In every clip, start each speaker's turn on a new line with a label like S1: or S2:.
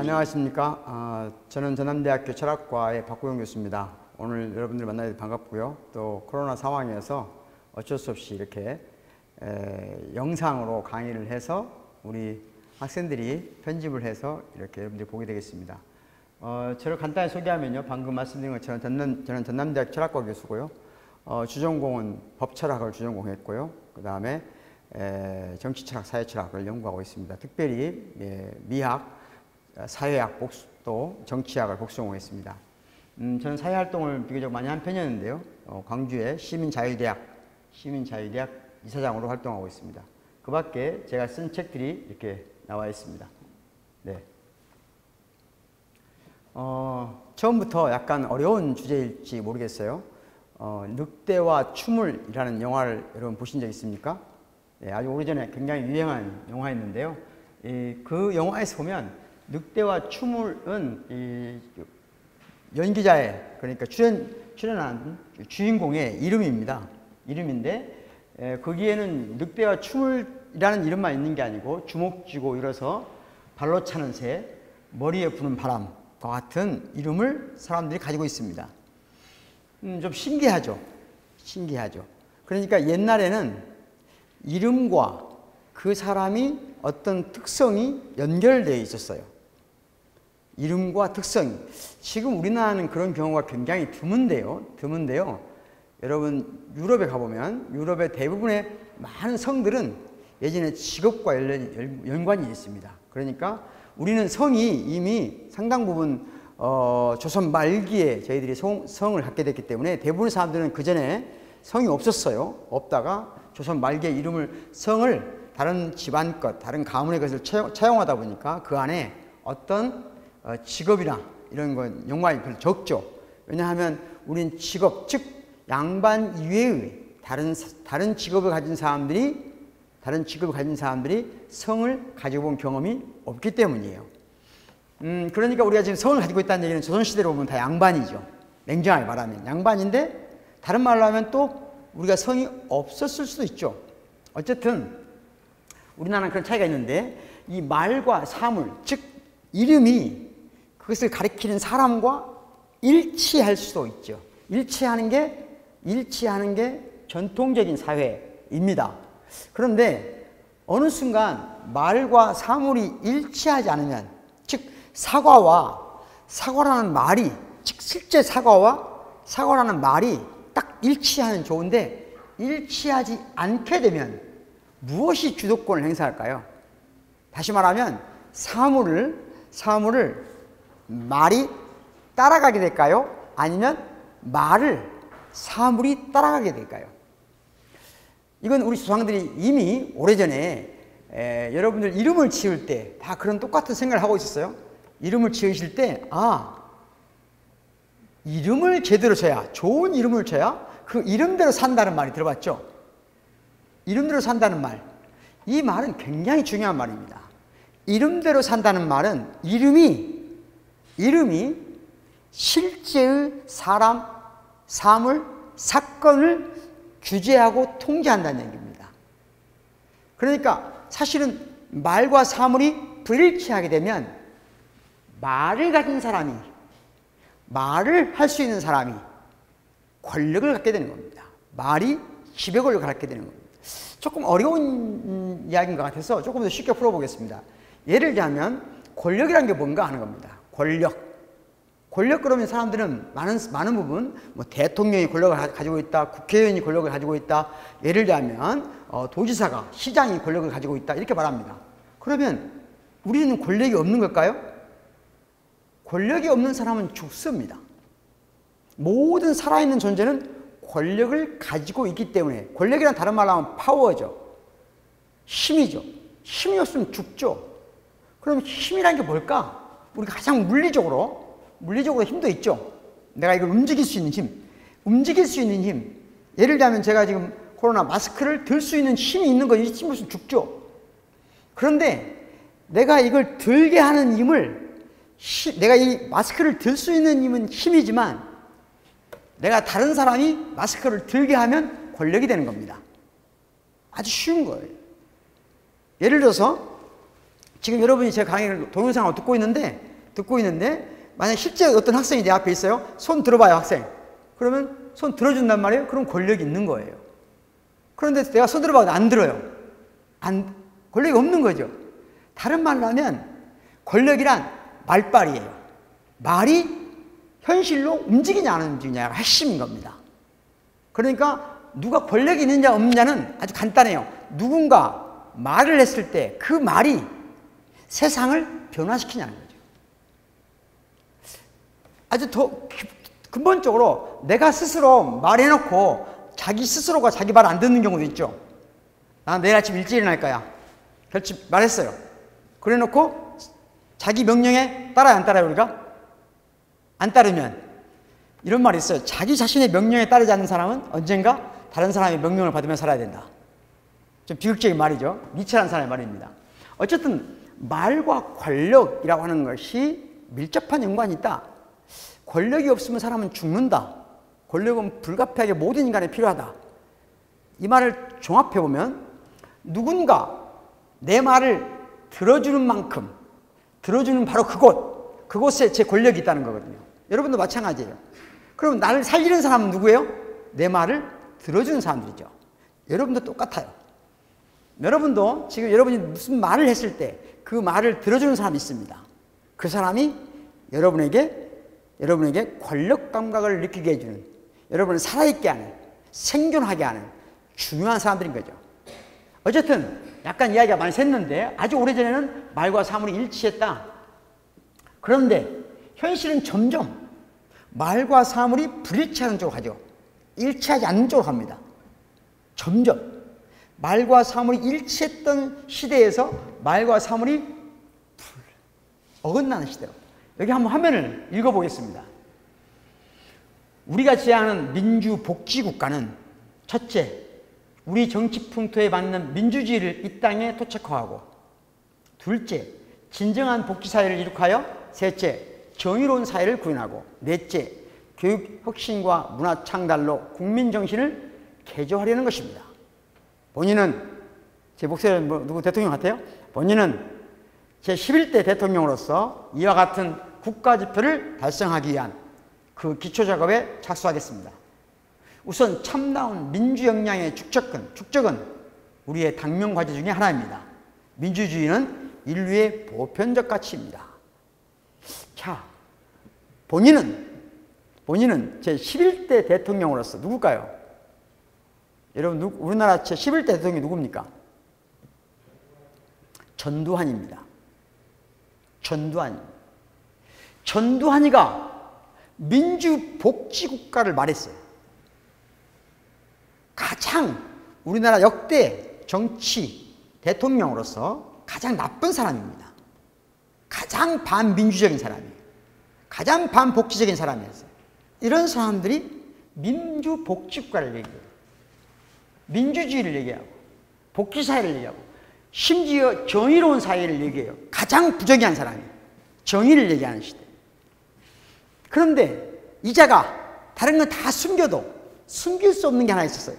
S1: 안녕하십니까. 저는 전남대학교 철학과의 박구영 교수입니다. 오늘 여러분들 만나서 반갑고요. 또 코로나 상황에서 어쩔 수 없이 이렇게 영상으로 강의를 해서 우리 학생들이 편집을 해서 이렇게 여러분들이 보게 되겠습니다. 저를 간단히 소개하면요. 방금 말씀드린 것처럼 저는 전남대학 철학과 교수고요. 주전공은 법철학을 주전공했고요. 그 다음에 정치철학, 사회철학을 연구하고 있습니다. 특별히 미학, 사회학, 또 정치학을 복수전공했습니다. 저는 사회활동을 비교적 많이 한 편이었는데요. 광주의 시민자유대학 이사장으로 활동하고 있습니다. 그 밖에 제가 쓴 책들이 이렇게 나와 있습니다. 네. 처음부터 약간 어려운 주제일지 모르겠어요. 늑대와 춤을이라는 영화를 여러분 보신 적 있습니까? 네, 아주 오래전에 굉장히 유행한 영화였는데요. 그 영화에서 보면 늑대와 춤을은 연기자의, 그러니까 출연한 주인공의 이름인데 거기에는 늑대와 춤을이라는 이름만 있는 게 아니고 주먹 쥐고 일어서 발로 차는 새, 머리에 부는 바람과 같은 이름을 사람들이 가지고 있습니다. 좀 신기하죠. 그러니까 옛날에는 이름과 그 사람이 어떤 특성이 연결되어 있었어요. 이름과 특성이. 지금 우리나라는 그런 경우가 굉장히 드문데요. 여러분 유럽에 가보면 유럽의 대부분의 많은 성들은 예전에 직업과 연관이 있습니다. 그러니까 우리는 성이 이미 상당 부분 조선 말기에 저희들이 성을 갖게 됐기 때문에 대부분의 사람들은 그 전에 성이 없었어요. 없다가 조선 말기에 성을 다른 집안 것, 다른 가문의 것을 차용하다 보니까 그 안에 어떤 직업이나 이런 건 연관이 별로 적죠. 왜냐하면 우린 직업, 즉 양반 이외의 다른 직업을 가진 사람들이 성을 가지고 본 경험이 없기 때문이에요. 그러니까 우리가 지금 성을 가지고 있다는 얘기는 조선시대로 보면 다 양반이죠. 냉정하게 말하면 양반인데, 다른 말로 하면 또 우리가 성이 없었을 수도 있죠. 어쨌든 우리나라는 그런 차이가 있는데, 이 말과 사물, 즉 이름이 그것을 가리키는 사람과 일치할 수도 있죠. 일치하는 게 전통적인 사회입니다. 그런데 어느 순간 말과 사물이 일치하지 않으면, 즉 사과라는 말이, 즉 실제 사과라는 말이 딱 일치하면 좋은데 일치하지 않게 되면 무엇이 주도권을 행사할까요? 다시 말하면 사물을 말이 따라가게 될까요? 아니면 말을 사물이 따라가게 될까요? 이건 우리 조상들이 이미 오래전에 여러분들 이름을 지을 때 다 그런 똑같은 생각을 하고 있었어요. 이름을 지으실 때 이름을 제대로 줘야, 좋은 이름을 줘야 그 이름대로 산다는 말이 들어봤죠? 이름대로 산다는 말. 이 말은 굉장히 중요한 말입니다. 이름대로 산다는 말은 이름이 실제의 사람, 사물, 사건을 주재하고 통제한다는 얘기입니다. 그러니까 사실은 말과 사물이 불일치하게 되면 말을 가진 사람이, 말을 할 수 있는 사람이 권력을 갖게 되는 겁니다. 말이 지배 권력을 갖게 되는 겁니다. 조금 어려운 이야기인 것 같아서 조금 더 쉽게 풀어보겠습니다. 예를 들자면 권력이라는 게 뭔가 하는 겁니다. 권력 그러면 사람들은 많은 부분, 뭐 대통령이 권력을 가지고 있다, 국회의원이 권력을 가지고 있다, 예를 들자면 도지사가, 시장이 권력을 가지고 있다, 이렇게 말합니다. 그러면 우리는 권력이 없는 걸까요? 권력이 없는 사람은 죽습니다. 모든 살아있는 존재는 권력을 가지고 있기 때문에, 권력이란 다른 말로 하면 파워죠. 힘이죠. 힘이 없으면 죽죠. 그럼 힘이란 게 뭘까? 우리가 가장 물리적으로 힘도 있죠. 내가 이걸 움직일 수 있는 힘. 예를 들면 제가 지금 코로나 마스크를 들 수 있는 힘이 있는 거, 이 힘이 없으면 죽죠. 그런데 내가 이걸 들게 하는 내가 이 마스크를 들 수 있는 힘은 힘이지만, 내가 다른 사람이 마스크를 들게 하면 권력이 되는 겁니다. 아주 쉬운 거예요. 예를 들어서 지금 여러분이 제 강의를 동영상으로 듣고 있는데 듣고 있는데 만약 실제 어떤 학생이 내 앞에 있어요. 손 들어봐요, 학생. 그러면 손 들어준단 말이에요. 그럼 권력이 있는 거예요. 그런데 내가 손 들어봐도 안 들어요. 권력이 없는 거죠. 다른 말로 하면 권력이란 말빨이에요. 말이 현실로 움직이냐 안 움직이냐가 핵심인 겁니다. 그러니까 누가 권력이 있느냐 없느냐는 아주 간단해요. 누군가 말을 했을 때 그 말이 세상을 변화시키냐는 거죠. 아주 더 근본적으로 내가 스스로 말해놓고 자기 스스로가 자기 말 안 듣는 경우도 있죠. 난 내일 아침 일찍 일어날 거야. 결집 말했어요. 그래놓고 자기 명령에 따라요, 안 따라요, 우리가? 안 따르면 이런 말이 있어요. 자기 자신의 명령에 따르지 않는 사람은 언젠가 다른 사람의 명령을 받으며 살아야 된다. 좀 비극적인 말이죠. 니체라는 사람의 말입니다. 어쨌든 말과 권력이라고 하는 것이 밀접한 연관이 있다. 권력이 없으면 사람은 죽는다. 권력은 불가피하게 모든 인간에 필요하다. 이 말을 종합해보면 누군가 내 말을 들어주는 만큼 들어주는 바로 그곳에 제 권력이 있다는 거거든요. 여러분도 마찬가지예요. 그럼 나를 살리는 사람은 누구예요? 내 말을 들어주는 사람들이죠. 여러분도 똑같아요. 여러분도 지금 여러분이 무슨 말을 했을 때 그 말을 들어주는 사람이 있습니다. 그 사람이 여러분에게 권력 감각을 느끼게 해주는, 여러분을 살아있게 하는, 생존하게 하는 중요한 사람들인 거죠. 어쨌든 약간 이야기가 많이 샜는데 아주 오래전에는 말과 사물이 일치했다. 그런데 현실은 점점 말과 사물이 불일치하는 쪽으로 가죠. 일치하지 않는 쪽으로 갑니다. 점점 말과 사물이 일치했던 시대에서 말과 사물이 어긋나는 시대로. 여기 한번 화면을 읽어보겠습니다. 우리가 지향하는 민주복지국가는 첫째, 우리 정치 풍토에 맞는 민주주의를 이 땅에 토착화하고, 둘째, 진정한 복지사회를 이룩하여, 셋째, 정의로운 사회를 구현하고, 넷째, 교육 혁신과 문화 창달로 국민 정신을 개조하려는 것입니다. 본인은, 제 목소리는 누구 대통령 같아요? 본인은 제11대 대통령으로서 이와 같은 국가지표를 달성하기 위한 그 기초작업에 착수하겠습니다. 우선 참다운 민주역량의 축적은 우리의 당면과제 중에 하나입니다. 민주주의는 인류의 보편적 가치입니다. 자, 본인은 제11대 대통령으로서 누굴까요? 여러분, 우리나라 제11대 대통령이 누굽니까? 전두환입니다. 전두환이가 민주복지국가를 말했어요. 가장 우리나라 역대 정치 대통령으로서 가장 나쁜 사람입니다. 가장 반민주적인 사람이에요. 가장 반복지적인 사람이었어요. 이런 사람들이 민주복지국가를 얘기해요. 민주주의를 얘기하고 복지사회를 얘기하고 심지어 정의로운 사회를 얘기해요. 가장 부정의한 사람이에요. 정의를 얘기하는 시대. 그런데 이자가 다른 건 다 숨겨도 숨길 수 없는 게 하나 있었어요.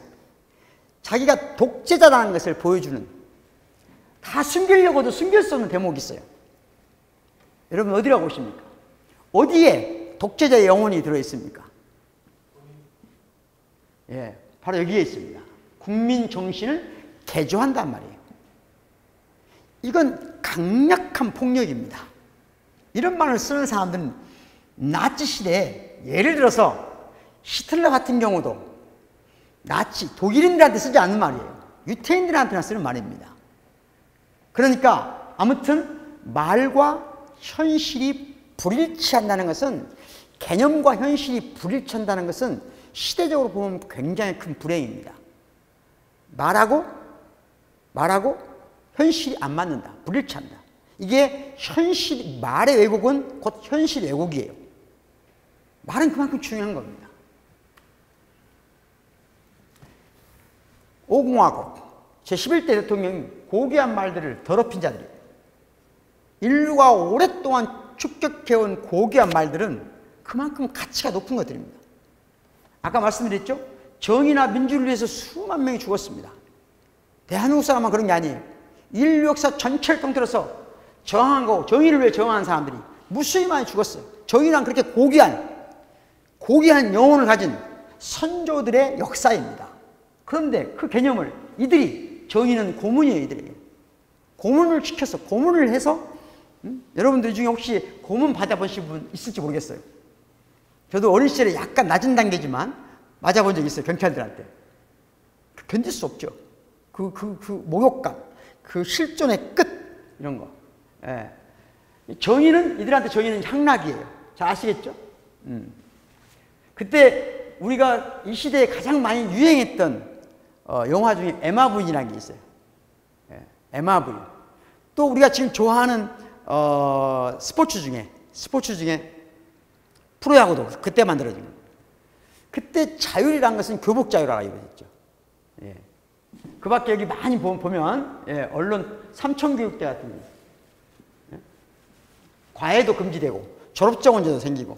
S1: 자기가 독재자라는 것을 보여주는, 다 숨기려고도 숨길 수 없는 대목이 있어요. 여러분 어디라고 보십니까? 어디에 독재자의 영혼이 들어있습니까? 예, 바로 여기에 있습니다. 국민 정신을 개조한단 말이에요. 이건 강력한 폭력입니다. 이런 말을 쓰는 사람들은 나치 시대에, 예를 들어서 히틀러 같은 경우도 독일인들한테 쓰지 않는 말이에요. 유태인들한테나 쓰는 말입니다. 그러니까 아무튼 말과 현실이 불일치한다는 것은, 개념과 현실이 불일치한다는 것은 시대적으로 보면 굉장히 큰 불행입니다. 말하고 현실이 안 맞는다. 불일치한다. 이게 말의 왜곡은 곧 현실 왜곡이에요. 말은 그만큼 중요한 겁니다. 5공화국 제11대 대통령이 고귀한 말들을 더럽힌 자들이에요. 인류가 오랫동안 축적해온 고귀한 말들은 그만큼 가치가 높은 것들입니다. 아까 말씀드렸죠? 정의나 민주를 위해서 수만 명이 죽었습니다. 대한민국 사람만 그런 게 아니에요. 인류 역사 전체를 통틀어서 저항한 거고, 정의를 위해 저항한 사람들이 무수히 많이 죽었어요. 정의란 그렇게 고귀한 영혼을 가진 선조들의 역사입니다. 그런데 그 개념을 정의는 고문이에요. 이들에게 고문을 시켜서, 고문을 해서, 여러분들 중에 혹시 고문 받아보신 분 있을지 모르겠어요. 저도 어린 시절에 약간 낮은 단계지만 맞아본 적이 있어요. 경찰들한테. 견딜 수 없죠. 그 모욕감, 그 실존의 끝, 이런 거. 예. 이들한테 정의는 향락이에요. 잘 아시겠죠? 그때 우리가 이 시대에 가장 많이 유행했던 영화 중에 MRV라는 게 있어요. 예, MRV. 또 우리가 지금 좋아하는 스포츠 중에 프로야구도 그때 만들어진 거예요. 그때 자율이라는 것은 교복 자율화가 이루어졌죠. 예. 그 밖에 여기 많이 보면, 예, 언론 삼천교육대 같은 게, 예? 과외도 금지되고 졸업정원제도 생기고,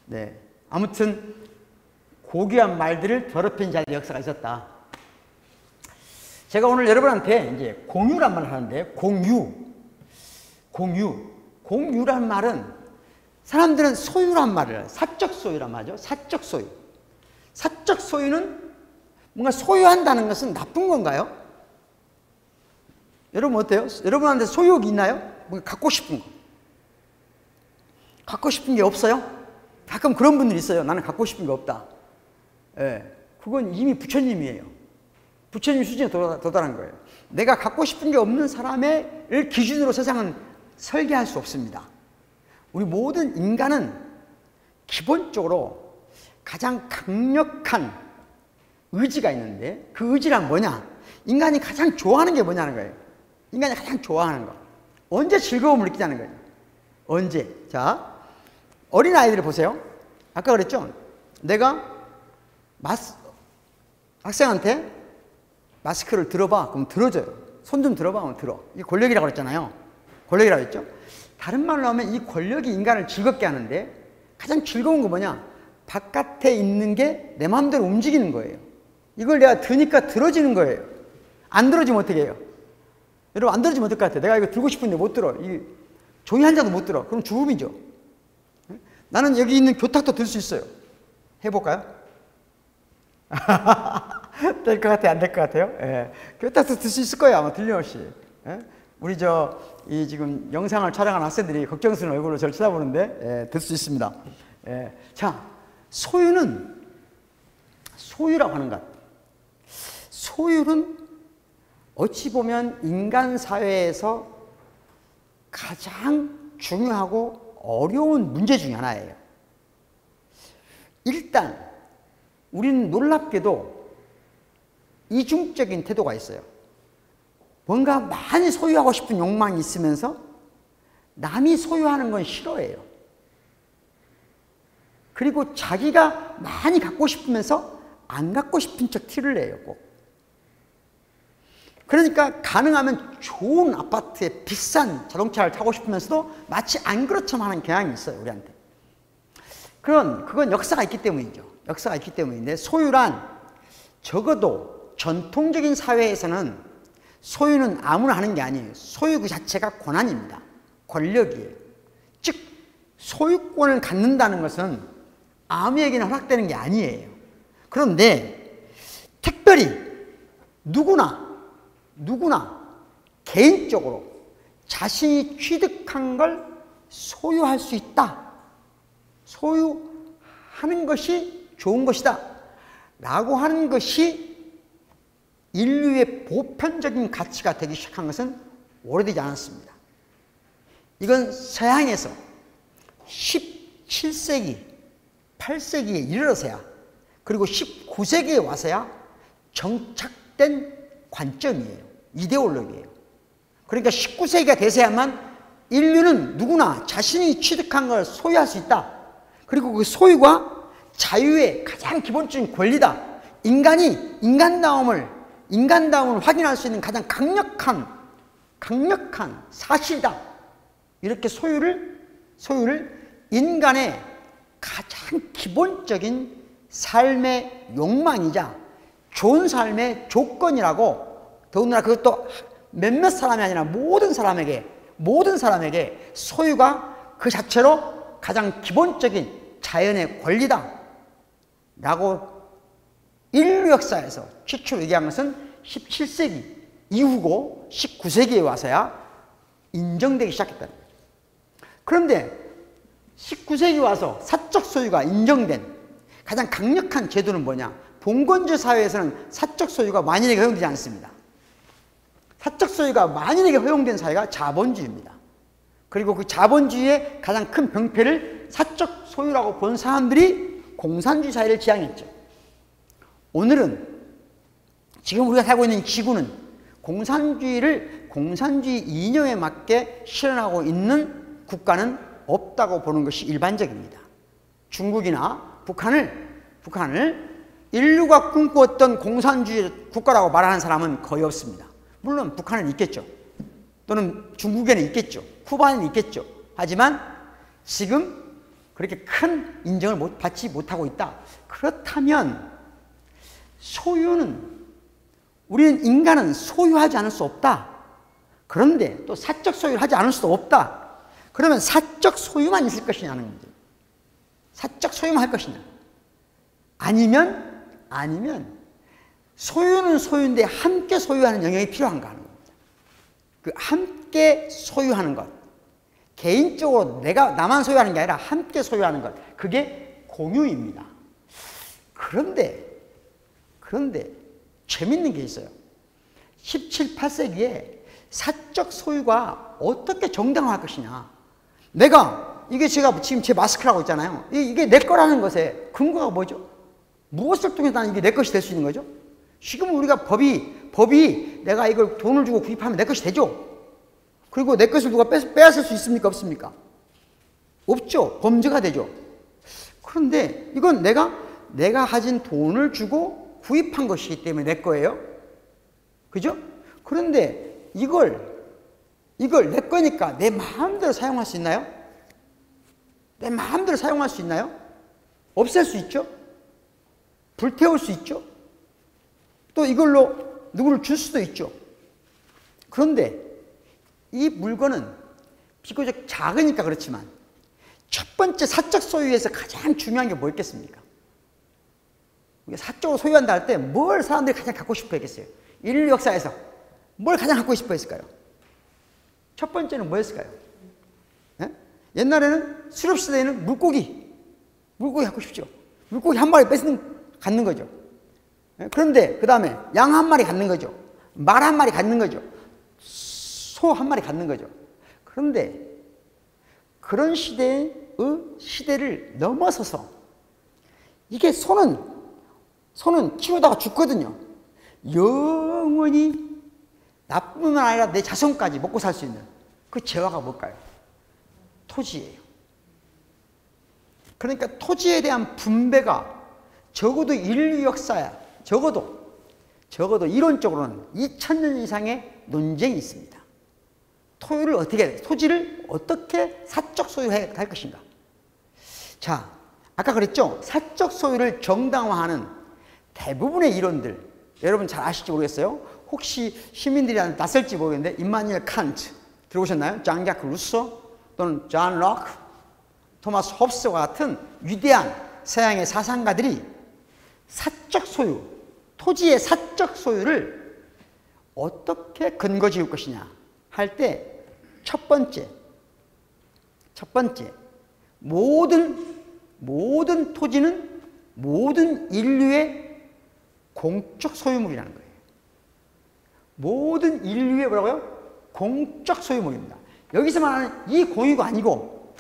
S1: 네. 아무튼 고귀한 말들을 더럽힌 자들의 역사가 있었다. 제가 오늘 여러분한테 이제 공유란 말을 하는데, 공유란 말은 사람들은 소유란 말을 해요. 사적 소유란 말이죠. 사적 소유. 사적 소유는 뭔가 소유한다는 것은 나쁜 건가요? 여러분 어때요? 여러분한테 소유욕이 있나요? 뭔가 갖고 싶은 거. 갖고 싶은 게 없어요? 가끔 그런 분들이 있어요. 나는 갖고 싶은 게 없다. 예, 그건 이미 부처님이에요. 부처님 수준에 도달한 거예요. 내가 갖고 싶은 게 없는 사람을 기준으로 세상은 설계할 수 없습니다. 우리 모든 인간은 기본적으로 가장 강력한 의지가 있는데, 그 의지란 뭐냐? 인간이 가장 좋아하는 게 뭐냐는 거예요. 인간이 가장 좋아하는 거. 언제 즐거움을 느끼자는 거예요. 언제? 자, 어린아이들을 보세요. 아까 그랬죠? 내가 학생한테 마스크를 들어봐. 그럼 들어줘요. 손 좀 들어봐. 하면 들어. 이게 권력이라고 그랬잖아요. 권력이라고 했죠? 다른 말로 하면 이 권력이 인간을 즐겁게 하는데, 가장 즐거운 거 뭐냐? 바깥에 있는 게 내 마음대로 움직이는 거예요. 이걸 내가 드니까 들어지는 거예요. 안 들어지면 어떻게 해요? 여러분, 안 들어지면 어떨 것 같아요? 내가 이거 들고 싶은데 못 들어. 종이 한 장도 못 들어. 그럼 죽음이죠. 나는 여기 있는 교탁도 들 수 있어요. 해볼까요? 될 것 같아요? 안 될 것 같아요? 예. 교탁도 들 수 있을 거예요. 아마 틀림없이. 예? 우리 지금 영상을 촬영한 학생들이 걱정스러운 얼굴로 저를 쳐다보는데, 예, 들 수 있습니다. 예. 자, 소유라고 하는 것. 소유는 어찌 보면 인간 사회에서 가장 중요하고 어려운 문제 중에 하나예요. 일단 우리는 놀랍게도 이중적인 태도가 있어요. 뭔가 많이 소유하고 싶은 욕망이 있으면서 남이 소유하는 건 싫어해요. 그리고 자기가 많이 갖고 싶으면서 안 갖고 싶은 척 티를 내요, 꼭. 그러니까 가능하면 좋은 아파트에 비싼 자동차를 타고 싶으면서도 마치 안 그렇처럼 하는 경향이 있어요, 우리한테. 그건 역사가 있기 때문이죠. 역사가 있기 때문인데, 소유란 적어도 전통적인 사회에서는 소유는 아무나 하는 게 아니에요. 소유 그 자체가 권한입니다. 권력이에요. 즉, 소유권을 갖는다는 것은 아무에게나 허락되는 게 아니에요. 그런데 특별히 누구나 개인적으로 자신이 취득한 걸 소유할 수 있다. 소유하는 것이 좋은 것이다. 라고 하는 것이 인류의 보편적인 가치가 되기 시작한 것은 오래되지 않았습니다. 이건 서양에서 17세기, 8세기에 이르러서야, 그리고 19세기에 와서야 정착된 관점이에요. 이데올로기예요. 그러니까 19세기가 돼서야만 인류는 누구나 자신이 취득한 걸 소유할 수 있다. 그리고 그 소유가 자유의 가장 기본적인 권리다. 인간이 인간다움을 확인할 수 있는 가장 강력한 사실이다. 이렇게 소유를 인간의 가장 기본적인 삶의 욕망이자 좋은 삶의 조건이라고, 더군다나 그것도 몇몇 사람이 아니라 모든 사람에게 소유가 그 자체로 가장 기본적인 자연의 권리다 라고 인류 역사에서 최초로 얘기한 것은 17세기 이후고 19세기에 와서야 인정되기 시작했다는 거죠. 그런데 19세기 와서 사적 소유가 인정된 가장 강력한 제도는 뭐냐? 봉건제 사회에서는 사적 소유가 만인에게 허용되지 않습니다. 사적 소유가 만인에게 허용된 사회가 자본주의입니다. 그리고 그 자본주의의 가장 큰 병폐를 사적 소유라고 본 사람들이 공산주의 사회를 지향했죠. 오늘은 지금 우리가 살고 있는 지구는 공산주의 이념에 맞게 실현하고 있는 국가는 없다고 보는 것이 일반적입니다. 중국이나 북한을 인류가 꿈꾸었던 공산주의 국가라고 말하는 사람은 거의 없습니다. 물론 북한은 있겠죠. 또는 중국에는 있겠죠. 쿠바는 있겠죠. 하지만 지금 그렇게 큰 인정을 받지 못하고 있다. 그렇다면 우리는 인간은 소유하지 않을 수 없다. 그런데 또 사적 소유를 하지 않을 수도 없다. 그러면 사적 소유만 있을 것이냐는 문제. 사적 소유만 할 것이냐. 아니면 소유는 소유인데 함께 소유하는 영역이 필요한가 하는 겁니다. 그 함께 소유하는 것. 개인적으로 나만 소유하는 게 아니라 함께 소유하는 것. 그게 공유입니다. 그런데 재밌는 게 있어요. 17, 18세기에 사적 소유가 어떻게 정당화할 것이냐. 이게 제가 지금 제 마스크라고 있잖아요. 이게 내 거라는 것에 근거가 뭐죠? 무엇을 통해서 나는 이게 내 것이 될 수 있는 거죠? 지금 우리가 법이 내가 이걸 돈을 주고 구입하면 내 것이 되죠? 그리고 내 것을 누가 빼앗을 수 있습니까? 없습니까? 없죠. 범죄가 되죠. 그런데 이건 내가 가진 돈을 주고 구입한 것이기 때문에 내 거예요. 그죠? 그런데 이걸 내 거니까 내 마음대로 사용할 수 있나요? 내 마음대로 사용할 수 있나요? 없앨 수 있죠? 불태울 수 있죠? 또 이걸로 누구를 줄 수도 있죠. 그런데 이 물건은 비교적 작으니까 그렇지만 첫 번째 사적 소유에서 가장 중요한 게 뭐였겠습니까? 우리가 사적으로 소유한다 할 때 뭘 사람들이 가장 갖고 싶어 했겠어요? 인류 역사에서 뭘 가장 갖고 싶어 했을까요? 첫 번째는 뭐였을까요? 예? 옛날에는 수렵시대에는 물고기 갖고 싶죠. 물고기 한 마리 갖는 거죠. 예? 그런데 그 다음에 양 한 마리 갖는 거죠. 말 한 마리 갖는 거죠. 소 한 마리 갖는 거죠. 그런데 그런 시대를 넘어서서 이게 소는 키우다가 죽거든요. 영원히 나뿐만 아니라 내 자손까지 먹고 살 수 있는 그 재화가 뭘까요? 토지예요. 그러니까 토지에 대한 분배가 적어도 인류 역사야. 적어도 이론적으로는 2000년 이상의 논쟁이 있습니다. 토지를 어떻게 사적 소유할 것인가. 자, 아까 그랬죠? 사적 소유를 정당화하는 대부분의 이론들, 여러분 잘 아실지 모르겠어요. 혹시 시민들이 낯설지 모르겠는데 임마누엘 칸트 들어보셨나요? 장 ዣ크 루소 또는 존 록, 토마스 홉스와 같은 위대한 서양의 사상가들이 사적 소유, 토지의 사적 소유를 어떻게 근거 지을 것이냐 할 때 첫 번째 모든 토지는 모든 인류의 공적 소유물이라는 거예요. 모든 인류의 뭐라고요? 공적 소유물입니다. 여기서 말하는 이 공유가 아니고,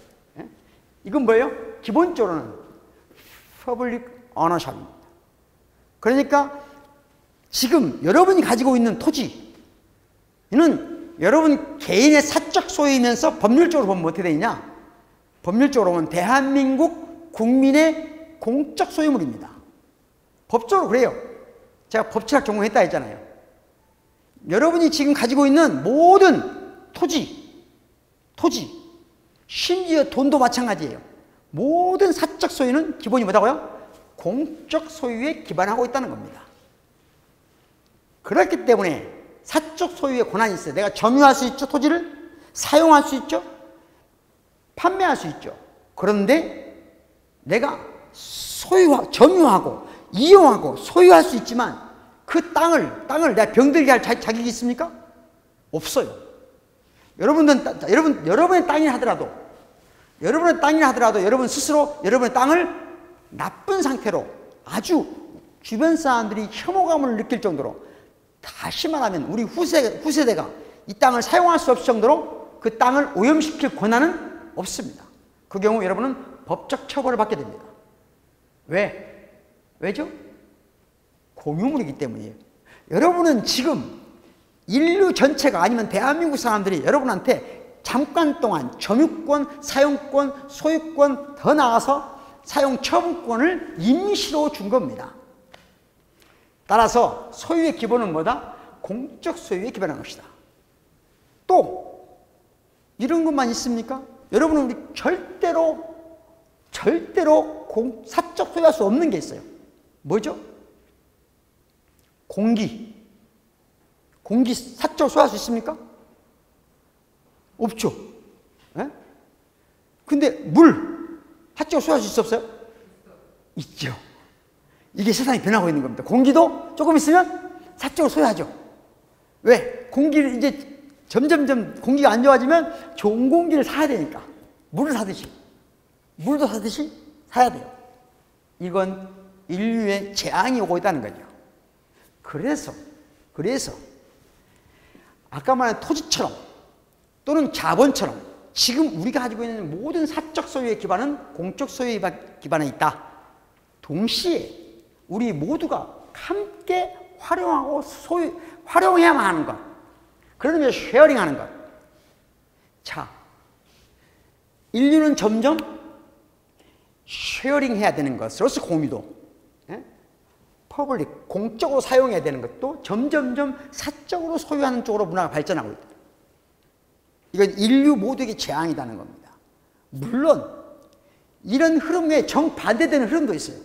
S1: 이건 뭐예요? 기본적으로는 public ownership입니다. 그러니까 지금 여러분이 가지고 있는 토지는 여러분 개인의 사적 소유이면서 법률적으로 보면 어떻게 되느냐? 법률적으로 보면 대한민국 국민의 공적 소유물입니다. 법적으로 그래요. 제가 법치학 전공했다 했잖아요. 여러분이 지금 가지고 있는 모든 토지, 심지어 돈도 마찬가지예요. 모든 사적 소유는 기본이 뭐다고요? 공적 소유에 기반하고 있다는 겁니다. 그렇기 때문에 사적 소유의 권한이 있어요. 내가 점유할 수 있죠, 토지를. 사용할 수 있죠. 판매할 수 있죠. 그런데 내가 점유하고 이용하고 소유할 수 있지만 그 땅을 내가 병들게 할 자격이 있습니까? 없어요. 여러분의 땅이라 하더라도 여러분 스스로 여러분의 땅을 나쁜 상태로 아주 주변 사람들이 혐오감을 느낄 정도로, 다시 말하면 우리 후세대가 이 땅을 사용할 수 없을 정도로 그 땅을 오염시킬 권한은 없습니다. 그 경우 여러분은 법적 처벌을 받게 됩니다. 왜죠? 공유물이기 때문이에요. 여러분은 지금 인류 전체가, 아니면 대한민국 사람들이 여러분한테 잠깐 동안 점유권, 사용권, 소유권, 더 나아가서 사용 처분권을 임시로 준 겁니다. 따라서 소유의 기본은 뭐다? 공적 소유에 기반한 것이다. 또 이런 것만 있습니까? 여러분은 우리 절대로 사적 소유할 수 없는 게 있어요. 뭐죠? 공기 사적으로 소유할 수 있습니까? 없죠. 에? 근데 물 사적으로 소유할 수 없어요? 있죠. 이게 세상이 변하고 있는 겁니다. 공기도 조금 있으면 사적으로 소유하죠. 왜? 공기를 이제 점점점 공기가 안 좋아지면 좋은 공기를 사야 되니까, 물도 사듯이 사야 돼요. 이건 인류의 재앙이 오고 있다는 거죠. 그래서 아까 말한 토지처럼 또는 자본처럼 지금 우리가 가지고 있는 모든 사적 소유의 기반은 공적 소유의 기반에 있다. 동시에 우리 모두가 함께 활용해야만 하는 것, 그러면 쉐어링하는 것. 자, 인류는 점점 쉐어링해야 되는 것으로서 공유도, 퍼블릭, 공적으로 사용해야 되는 것도 점점점 사적으로 소유하는 쪽으로 문화가 발전하고 있다. 이건 인류 모두에게 재앙이라는 겁니다. 물론 이런 흐름에 정반대되는 흐름도 있어요.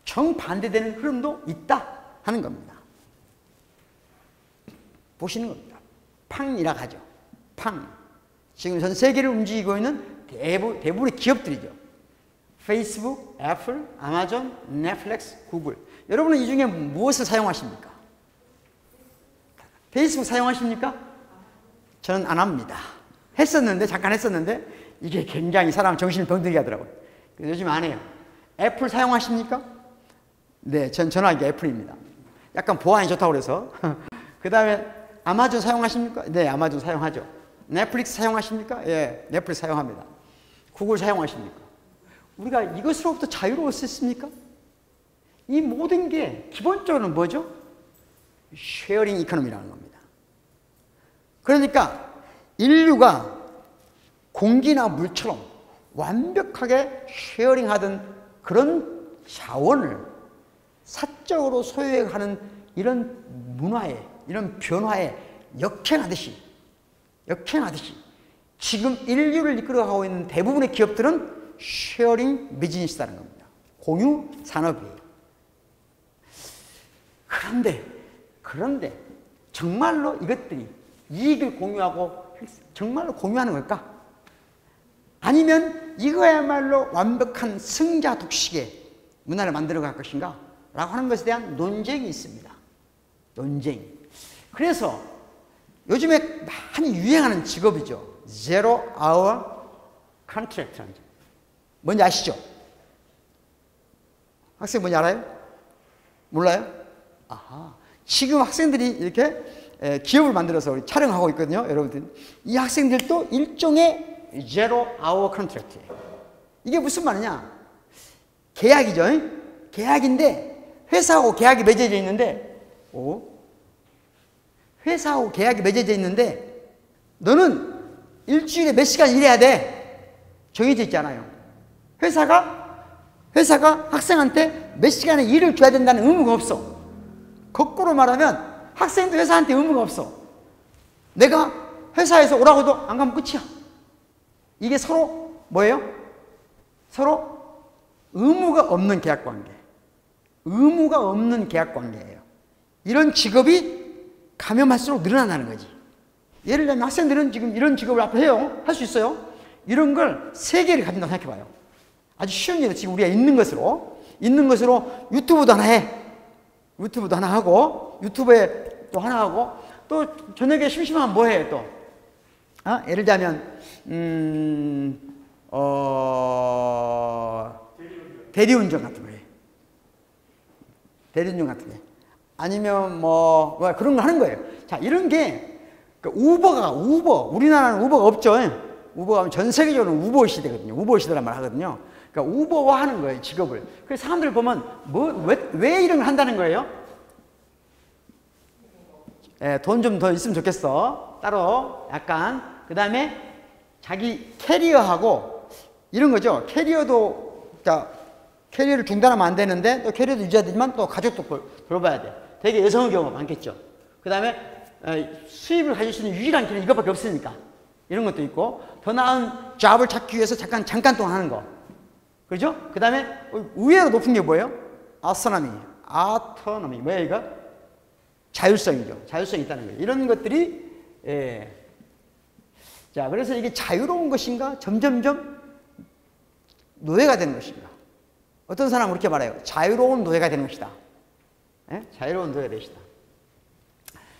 S1: 정반대되는 흐름도 있다 하는 겁니다. 보시는 겁니다. 팡이라고 하죠. 팡. 지금 전 세계를 움직이고 있는 대부분의 기업들이죠. 페이스북, 애플, 아마존, 넷플릭스, 구글. 여러분은 이 중에 무엇을 사용하십니까? 페이스북 사용하십니까? 저는 안 합니다. 잠깐 했었는데 이게 굉장히 사람 정신을 병들게 하더라고요. 요즘 안 해요. 애플 사용하십니까? 네, 전 전화기 애플입니다. 약간 보안이 좋다고 그래서. 그 다음에 아마존 사용하십니까? 네, 아마존 사용하죠. 넷플릭스 사용하십니까? 예, 넷플릭스 사용합니다. 구글 사용하십니까? 우리가 이것으로부터 자유로울 수 있습니까? 이 모든 게 기본적으로는 뭐죠? 쉐어링 이코노미라는 겁니다. 그러니까 인류가 공기나 물처럼 완벽하게 쉐어링하던 그런 자원을 사적으로 소유하는 이런 문화에, 이런 변화에 역행하듯이 지금 인류를 이끌어가고 있는 대부분의 기업들은 쉐어링 비즈니스라는 겁니다. 공유 산업이에요. 그런데 정말로 이것들이 이익을 공유하고 정말로 공유하는 걸까? 아니면 이거야말로 완벽한 승자 독식의 문화를 만들어 갈 것인가? 라고 하는 것에 대한 논쟁이 있습니다. 논쟁. 그래서 요즘에 많이 유행하는 직업이죠. Zero Hour Contract. 뭔지 아시죠? 학생 뭔지 알아요? 몰라요? 아하. 지금 학생들이 이렇게 기업을 만들어서 우리 촬영하고 있거든요. 여러분들. 이 학생들도 일종의 Zero Hour Contract예요. 이게 무슨 말이냐? 계약이죠. 계약인데 회사하고 계약이 맺어져 있는데 회사하고 계약이 맺어져 있는데 너는 일주일에 몇 시간 일해야 돼. 정해져 있잖아요. 회사가 학생한테 몇 시간의 일을 줘야 된다는 의무가 없어. 거꾸로 말하면 학생도 회사한테 의무가 없어. 내가 회사에서 오라고도 안 가면 끝이야. 이게 서로 뭐예요? 서로 의무가 없는 계약관계. 의무가 없는 계약관계예요. 이런 직업이 가면 할수록 늘어난다는 거지. 예를 들면 학생들은 지금 이런 직업을 앞으로 해요. 할 수 있어요. 이런 걸 세 개를 가진다고 생각해봐요. 아주 쉬운 예로 지금 우리가 있는 것으로 유튜브도 하나 해. 유튜브도 하나 하고, 유튜브에 또 하나 하고, 또 저녁에 심심하면 뭐 해, 또? 예를 들자면, 대리운전 같은 거 해. 대리운전 같은 거 해. 아니면 뭐 그런 거 하는 거예요. 자, 이런 게, 우버. 우리나라는 우버가 없죠. 우버가 하면 전 세계적으로 우버 시대거든요. 우버 시대란 말 하거든요. 그러니까 우버화 하는 거예요, 직업을. 그래서 사람들 보면, 왜 이런 걸 한다는 거예요? 돈 좀 더 있으면 좋겠어. 따로, 약간. 그 다음에 자기 캐리어하고, 이런 거죠. 캐리어를 중단하면 안 되는데, 또 캐리어도 유지해야 되지만, 또 가족도 돌봐야 돼. 되게 여성의 경우가 많겠죠. 그 다음에 수입을 가질 수 있는 유일한 길은 이것밖에 없으니까. 이런 것도 있고, 더 나은 잡을 찾기 위해서 잠깐 동안 하는 거. 그죠? 그 다음에 의외로 높은 게 뭐예요? 아토노미. 뭐야, 이거? 자율성이죠. 자율성이 있다는 거예요. 이런 것들이, 자, 그래서 이게 자유로운 것인가? 점점점 노예가 되는 것인가? 어떤 사람은 그렇게 말해요. 자유로운 노예가 되는 것이다. 자유로운 노예가 되시다.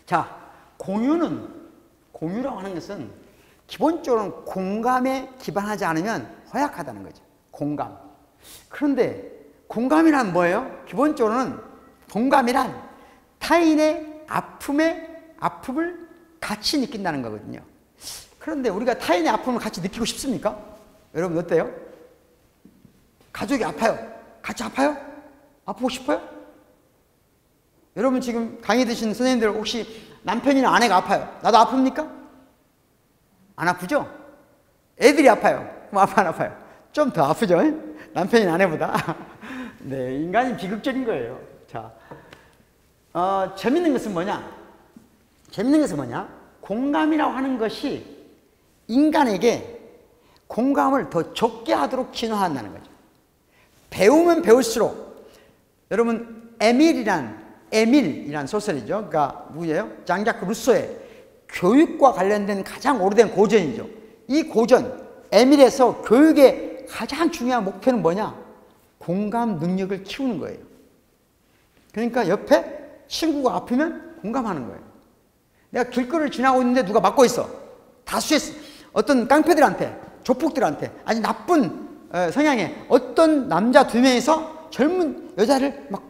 S1: 자, 공유라고 하는 것은 기본적으로는 공감에 기반하지 않으면 허약하다는 거죠. 공감. 그런데 공감이란 뭐예요? 기본적으로는 공감이란 타인의 아픔을 같이 느낀다는 거거든요. 그런데 우리가 타인의 아픔을 같이 느끼고 싶습니까? 여러분 어때요? 가족이 아파요. 같이 아파요? 아프고 싶어요? 여러분 지금 강의 드신 선생님들 혹시 남편이나 아내가 아파요. 나도 아픕니까? 안 아프죠? 애들이 아파요. 그럼 아파 안 아파요? 좀 더 아프죠? 남편이나 아내보다. 네, 인간이 비극적인 거예요. 자, 재밌는 것은 뭐냐? 공감이라고 하는 것이 인간에게 공감을 더 적게 하도록 진화한다는 거죠. 배우면 배울수록, 여러분 에밀이란 소설이죠. 그러니까 누구예요? 장자크 루소의 교육과 관련된 가장 오래된 고전이죠. 이 고전 에밀에서 교육의 가장 중요한 목표는 뭐냐? 공감 능력을 키우는 거예요. 그러니까 옆에 친구가 아프면 공감하는 거예요. 내가 길거리를 지나고 있는데 누가 맞고 있어. 다수의 어떤 깡패들한테, 조폭들한테, 아니 나쁜 성향의 어떤 남자 두 명이서 젊은 여자를 막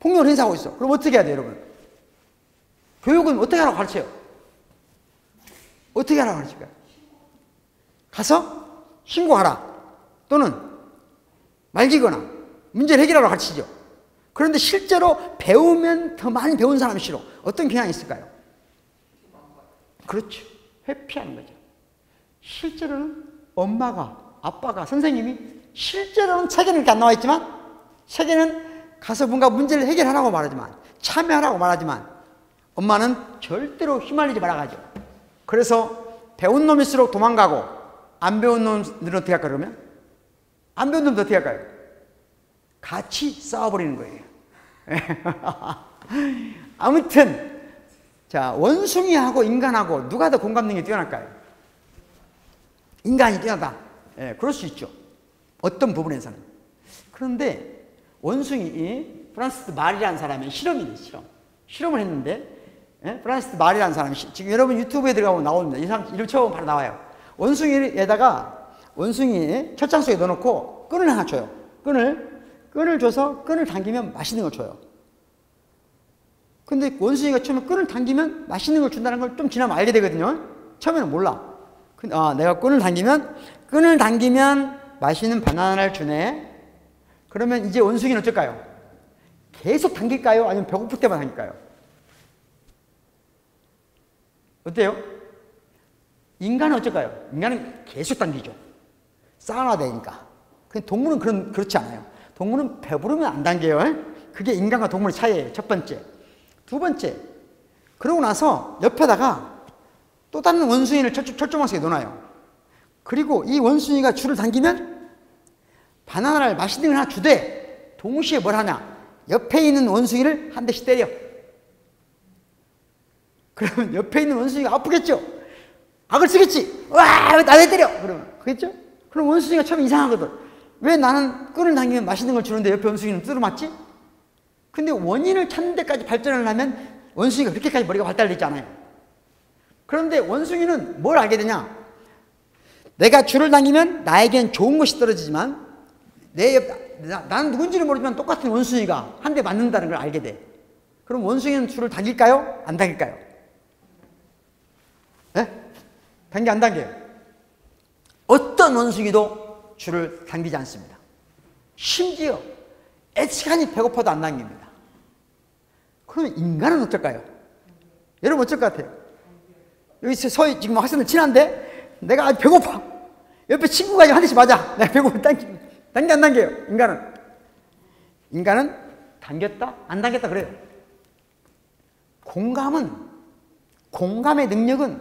S1: 폭력을 행사하고 있어. 그럼 어떻게 해야 돼요, 여러분? 교육은 어떻게 하라고 가르쳐요? 어떻게 하라고 가르칠까요? 가서 신고하라. 또는 말리거나 문제를 해결하라고 가르치죠. 그런데 실제로 배우면 더 많이 배운 사람이 싫어. 어떤 경향이 있을까요? 그렇죠. 회피하는 거죠. 실제로는 엄마가, 아빠가, 선생님이 실제로는 책에는 이렇게 안 나와 있지만 책에는 가서 뭔가 문제를 해결하라고 말하지만, 참여하라고 말하지만 엄마는 절대로 휘말리지 말아가죠. 그래서 배운 놈일수록 도망가고 안 배운 놈들은 어떻게 할까요? 그러면? 안 배운 놈들 어떻게 할까요? 같이 싸워버리는 거예요. 아무튼 자, 원숭이하고 인간하고 누가 더 공감 능력이 뛰어날까요? 인간이 뛰어나다. 그럴 수 있죠. 어떤 부분에서는. 그런데 원숭이, 프란시스 말이라는 사람의 실험이에요. 실험을 했는데, 프란시스 말이라는 사람이, 지금 여러분 유튜브에 들어가면 나옵니다. 이 사람 이름 쳐보면 바로 나와요. 원숭이에다가, 원숭이 철장 속에 넣어놓고 끈을 하나 줘요. 끈을 줘서 끈을 당기면 맛있는 걸 줘요. 근데 원숭이가 처음에 끈을 당기면 맛있는 걸 준다는 걸 좀 지나면 알게 되거든요. 처음에는 몰라. 내가 끈을 당기면 맛있는 바나나를 주네. 그러면 이제 원숭이는 어떨까요? 계속 당길까요? 아니면 배고플 때만 당길까요? 어때요? 인간은 어떨까요? 인간은 계속 당기죠. 쌓아놔야 되니까. 근데 동물은 그렇지 않아요. 동물은 배부르면 안 당겨요. 그게 인간과 동물의 차이예요. 첫 번째. 두 번째. 그러고 나서 옆에다가 또 다른 원숭이를 철조망 속에 넣어놔요. 그리고 이 원숭이가 줄을 당기면 바나나를 맛있는 걸 하나 주되 동시에 뭘 하냐? 옆에 있는 원숭이를 한 대씩 때려. 그러면 옆에 있는 원숭이가 아프겠죠? 악을 쓰겠지? 와, 나 왜 때려? 그러면 그겠죠? 그럼 원숭이가 참 이상하거든. 왜 나는 끈을 당기면 맛있는 걸 주는데 옆에 원숭이는 뜯어맞지? 근데 원인을 찾는 데까지 발전을 하면 원숭이가 그렇게까지 머리가 발달되지 않아요. 그런데 원숭이는 뭘 알게 되냐? 내가 줄을 당기면 나에겐 좋은 것이 떨어지지만 나는 누군지를 모르지만 똑같은 원숭이가 한 대 맞는다는 걸 알게 돼. 그럼 원숭이는 줄을 당길까요? 안 당길까요? 네? 당겨 안 당겨요? 어떤 원숭이도 줄을 당기지 않습니다. 심지어 애시간이 배고파도 안 당깁니다. 그러면 인간은 어떨까요? 여러분 어쩔 것 같아요? 여기 서희 지금 학생들 친한데 내가 아주 배고파. 옆에 친구가 한 대씩 맞아. 내가 배고파. 당겨 안 당겨요? 인간은 당겼다 안 당겼다 그래요. 공감의 능력은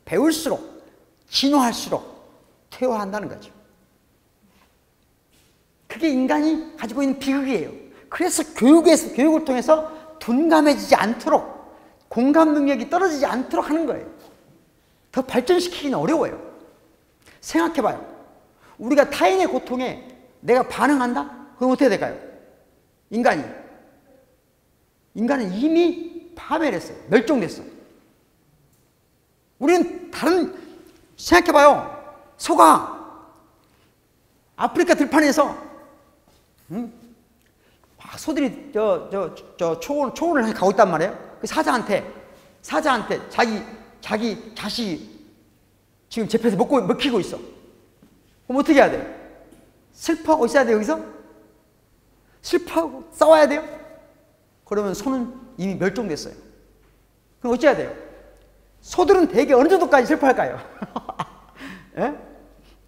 S1: 배울수록 진화할수록 퇴화한다는 거죠. 그게 인간이 가지고 있는 비극이에요. 그래서 교육을 통해서 둔감해지지 않도록 공감 능력이 떨어지지 않도록 하는 거예요. 더 발전시키기는 어려워요. 생각해봐요. 우리가 타인의 고통에 내가 반응한다? 그럼 어떻게 될까요? 인간은 이미 파멸했어요. 멸종됐어요. 우리는 생각해봐요. 소가 아프리카 들판에서 소들이 초원을 가고 있단 말이에요. 그 사자한테 자기 자식이 지금 재패에서 먹히고 있어. 그럼 어떻게 해야 돼요? 슬퍼하고 있어야 돼요, 여기서? 슬퍼하고 싸워야 돼요? 그러면 소는 이미 멸종됐어요. 그럼 어찌해야 돼요? 소들은 대개 어느 정도까지 슬퍼할까요? 예?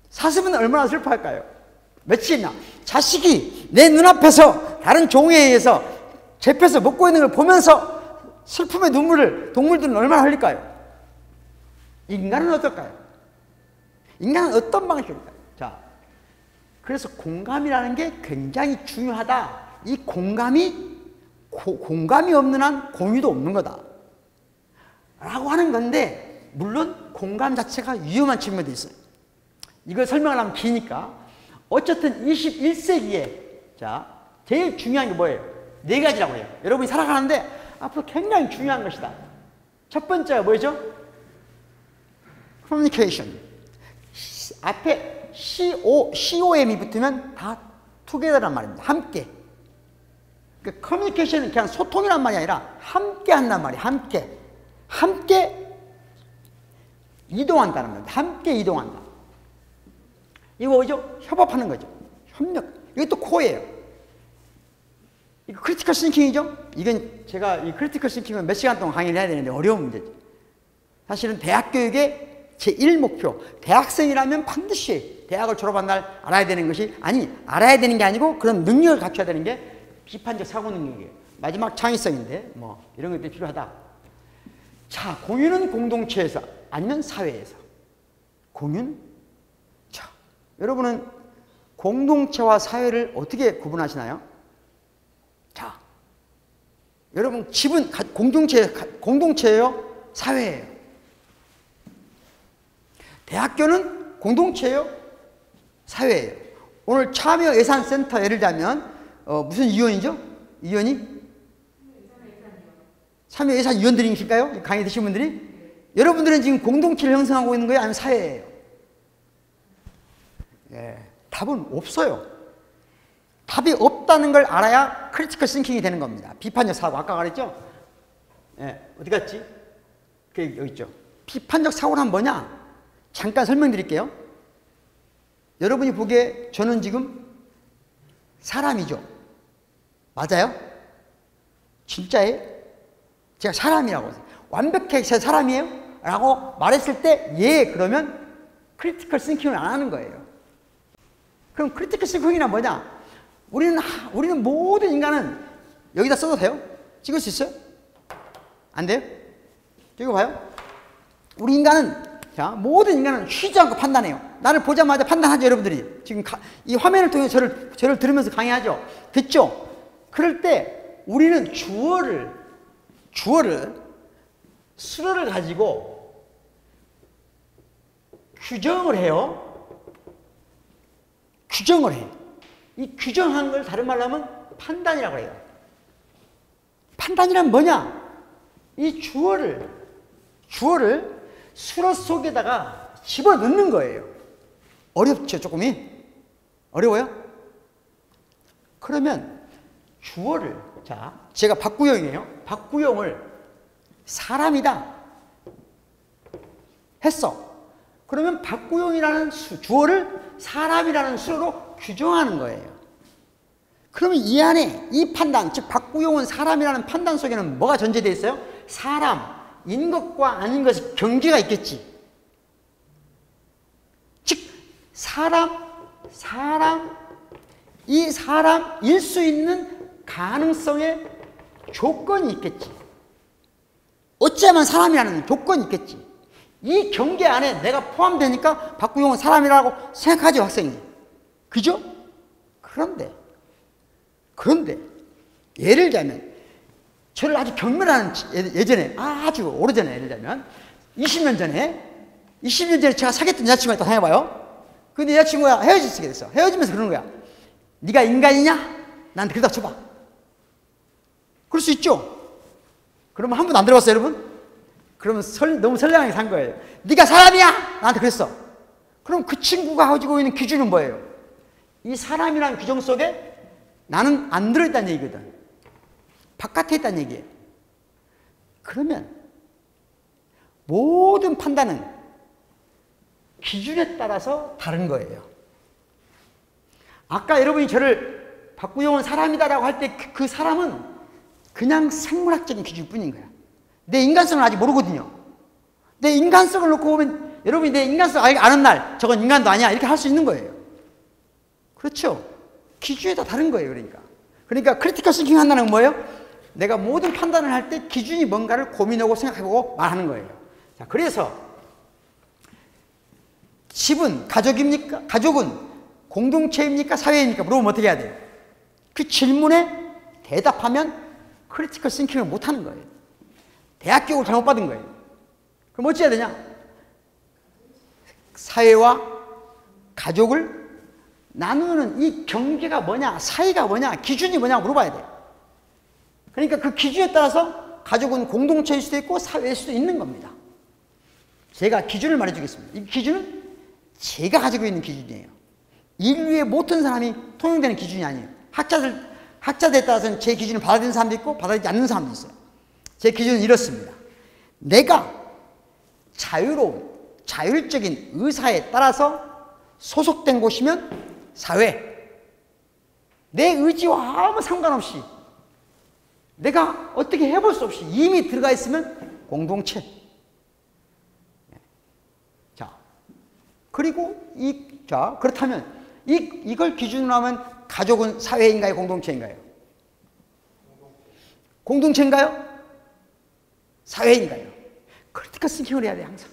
S1: 사슴은 얼마나 슬퍼할까요? 며칠이나 자식이 내 눈앞에서 다른 종에 의해서 재패에서 먹고 있는 걸 보면서 슬픔의 눈물을 동물들은 얼마나 흘릴까요? 인간은 어떨까요? 인간은 어떤 방식일까요? 자, 그래서 공감이라는 게 굉장히 중요하다. 이 공감이 없는 한 공유도 없는 거다 라고 하는 건데, 물론 공감 자체가 위험한 측면도 있어요. 이걸 설명을 하면 기니까 어쨌든 21세기에 자 제일 중요한 게 뭐예요? 4가지라고 해요. 여러분이 살아가는데 앞으로 굉장히 중요한 것이다. 첫 번째가 뭐죠? Communication. 앞에 COM이 붙으면 다 together란 말입니다. 함께. 그러니까 커뮤니케이션은 그냥 소통이란 말이 아니라 함께 한단 말이에요. 함께 이동한다는 말입니다. 함께 이동한다. 이거 뭐죠? 협업하는 거죠. 협력. 이것도 코어예요. 이거 크리티컬 싱킹이죠? 이건 제가 이 크리티컬 싱킹은 몇 시간 동안 강의를 해야 되는데 어려운 문제죠. 사실은 대학 교육의 제1목표, 대학생이라면 반드시 대학을 졸업한 날 알아야 되는 것이 알아야 되는 게 아니고 그런 능력을 갖춰야 되는 게 비판적 사고 능력이에요. 마지막 창의성인데 뭐 이런 것들이 필요하다. 자, 공유는 공동체에서 아니면 사회에서. 공유는? 자, 여러분은 공동체와 사회를 어떻게 구분하시나요? 자, 여러분 집은 공동체예요? 사회예요? 대학교는 공동체예요? 사회예요? 오늘 참여예산센터 예를 들면 무슨 위원이죠? 위원이? 참여예산위원들이실까요? 강의 드신 분들이? 여러분들은 지금 공동체를 형성하고 있는 거예요? 아니면 사회예요? 예, 답은 없어요. 답이 없다는 걸 알아야 크리티컬 싱킹이 되는 겁니다. 비판적 사고, 아까 말했죠? 예, 어디 갔지? 여기 있죠. 비판적 사고란 뭐냐? 잠깐 설명드릴게요. 여러분이 보기에 저는 지금 사람이죠? 맞아요? 진짜예요? 제가 사람이라고 해서 완벽하게 제가 사람이에요? 라고 말했을 때 예, 그러면 크리티컬 싱킹을 안 하는 거예요. 그럼 크리티컬 싱킹이란 뭐냐? 우리는 모든 인간은 여기다 써도 돼요? 찍을 수 있어요? 안 돼요? 이거 봐요. 우리 인간은 모든 인간은 쉬지 않고 판단해요. 나를 보자마자 판단하죠, 여러분들이. 지금 이 화면을 통해 저를 들으면서 강의하죠. 듣죠? 그럴 때 우리는 주어를 수어를 가지고 규정을 해요. 규정을 해. 이 규정한 걸 다른 말로 하면 판단이라고 해요. 판단이란 뭐냐? 이 주어를 수로 속에다가 집어넣는 거예요. 어렵죠, 조금이? 어려워요? 그러면 주어를, 자, 제가 박구영이에요. 박구영을 사람이다 했어. 그러면 박구영이라는 주어를 사람이라는 수로 규정하는 거예요. 그러면 이 안에 이 판단, 즉 박구영은 사람이라는 판단 속에는 뭐가 전제되어 있어요? 사람인 것과 아닌 것의 경계가 있겠지. 즉 이 사람일 수 있는 가능성의 조건이 있겠지. 어쩌면 사람이라는 조건이 있겠지. 이 경계 안에 내가 포함되니까 박구영은 사람이라고 생각하죠, 학생이. 그죠? 그런데 예를 들자면 저를 아주 경멸하는, 예전에 아주 오래전에, 예를 들자면 20년 전에 제가 사귀었던 여자친구가 있다고 생각해봐요. 근데 여자친구가 헤어지게 됐어. 헤어지면서 그러는 거야. 네가 인간이냐? 나한테 그러다 쳐봐. 그럴 수 있죠. 그러면 한 번도 안 들어봤어요, 여러분? 그러면 너무 선량하게 산 거예요. 네가 사람이야? 나한테 그랬어. 그럼 그 친구가 가지고 있는 기준은 뭐예요? 이 사람이라는 규정 속에 나는 안 들어있다는 얘기거든. 바깥에 있다는 얘기예요. 그러면 모든 판단은 기준에 따라서 다른 거예요. 아까 여러분이 저를 박구영은 사람이다라고 할 때 그 사람은 그냥 생물학적인 기준뿐인 거야. 내 인간성을 아직 모르거든요. 내 인간성을 놓고 보면 여러분이 내 인간성 아는 날 저건 인간도 아니야 이렇게 할 수 있는 거예요. 그렇죠? 기준이 다 다른 거예요. 그러니까 크리티컬 싱킹 한다는 건 뭐예요? 내가 모든 판단을 할 때 기준이 뭔가를 고민하고 생각해보고 말하는 거예요. 자, 그래서 집은 가족입니까? 가족은 공동체입니까? 사회입니까? 물어보면 어떻게 해야 돼요? 그 질문에 대답하면 크리티컬 싱킹을 못하는 거예요. 대학 교육을 잘못 받은 거예요. 그럼 어찌 해야 되냐? 사회와 가족을 나누는 이 경계가 뭐냐, 사이가 뭐냐, 기준이 뭐냐 물어봐야 돼요. 그러니까 그 기준에 따라서 가족은 공동체일 수도 있고 사회일 수도 있는 겁니다. 제가 기준을 말해주겠습니다. 이 기준은 제가 가지고 있는 기준이에요. 인류의 모든 사람이 통용되는 기준이 아니에요. 학자들에 따라서는 제 기준을 받아들이는 사람도 있고 받아들이지 않는 사람도 있어요. 제 기준은 이렇습니다. 내가 자율적인 의사에 따라서 소속된 곳이면 사회, 내 의지와 아무 상관없이 내가 어떻게 해볼 수 없이 이미 들어가 있으면 공동체. 자, 그리고 그렇다면 이걸 기준으로 하면 가족은 사회인가요? 공동체인가요? 공동체인가요? 사회인가요? 크리티컬 싱킹을 해야 돼요, 항상.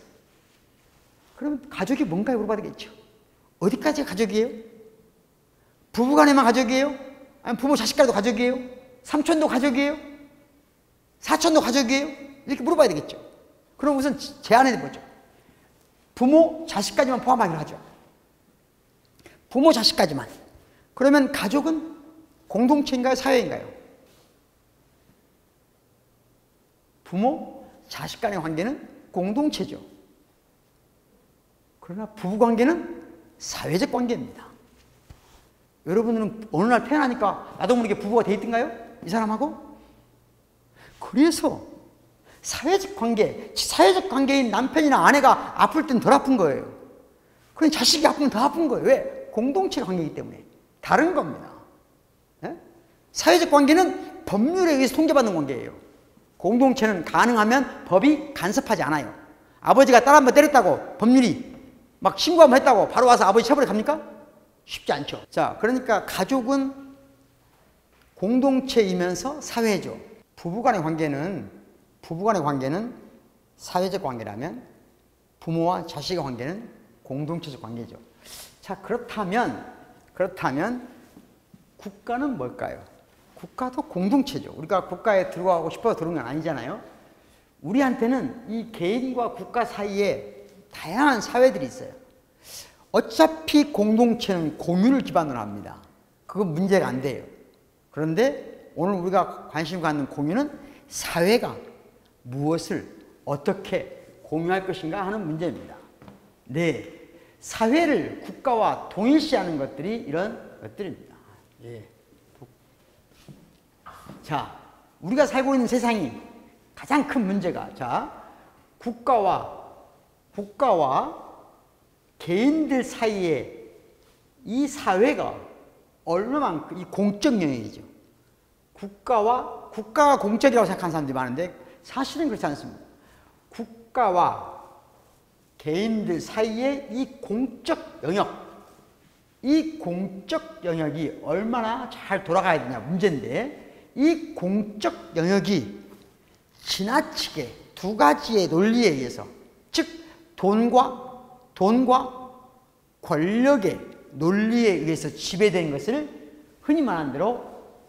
S1: 그러면 가족이 뭔가요? 물어봐야 되겠죠. 어디까지가 가족이에요? 부부간에만 가족이에요? 아니면 부모 자식간도 가족이에요? 삼촌도 가족이에요? 사촌도 가족이에요? 이렇게 물어봐야 되겠죠. 그럼 우선 제안해 보죠. 부모 자식까지만 포함하기로 하죠. 부모 자식까지만. 그러면 가족은 공동체인가요? 사회인가요? 부모 자식 간의 관계는 공동체죠. 그러나 부부관계는 사회적 관계입니다. 여러분들은 어느 날 태어나니까 나도 모르게 부부가 돼 있던가요? 이 사람하고? 그래서 사회적 관계인 남편이나 아내가 아플 땐 덜 아픈 거예요. 그럼 자식이 아프면 더 아픈 거예요. 왜? 공동체 관계이기 때문에. 다른 겁니다. 네? 사회적 관계는 법률에 의해서 통제받는 관계예요. 공동체는 가능하면 법이 간섭하지 않아요. 아버지가 딸 한 번 때렸다고 법률이 막 신고 한번 했다고 바로 와서 아버지 처벌에 갑니까? 쉽지 않죠. 자, 그러니까 가족은 공동체이면서 사회죠. 부부간의 관계는 사회적 관계라면 부모와 자식의 관계는 공동체적 관계죠. 자, 그렇다면 국가는 뭘까요? 국가도 공동체죠. 우리가 국가에 들어가고 싶어서 들어온 건 아니잖아요. 우리한테는 이 개인과 국가 사이에 다양한 사회들이 있어요. 어차피 공동체는 공유를 기반으로 합니다. 그건 문제가 안 돼요. 그런데 오늘 우리가 관심 갖는 공유는 사회가 무엇을 어떻게 공유할 것인가 하는 문제입니다. 네, 사회를 국가와 동일시하는 것들이 이런 것들입니다. 예. 자, 우리가 살고 있는 세상이 가장 큰 문제가, 자, 국가와 개인들 사이에 이 사회가 얼마만큼, 이 공적 영역이죠. 국가가 공적이라고 생각하는 사람들이 많은데 사실은 그렇지 않습니다. 국가와 개인들 사이에 이 공적 영역이 얼마나 잘 돌아가야 되냐 문제인데, 이 공적 영역이 지나치게 두 가지의 논리에 의해서, 즉 돈과 권력의 논리에 의해서 지배된 것을 흔히 말하는 대로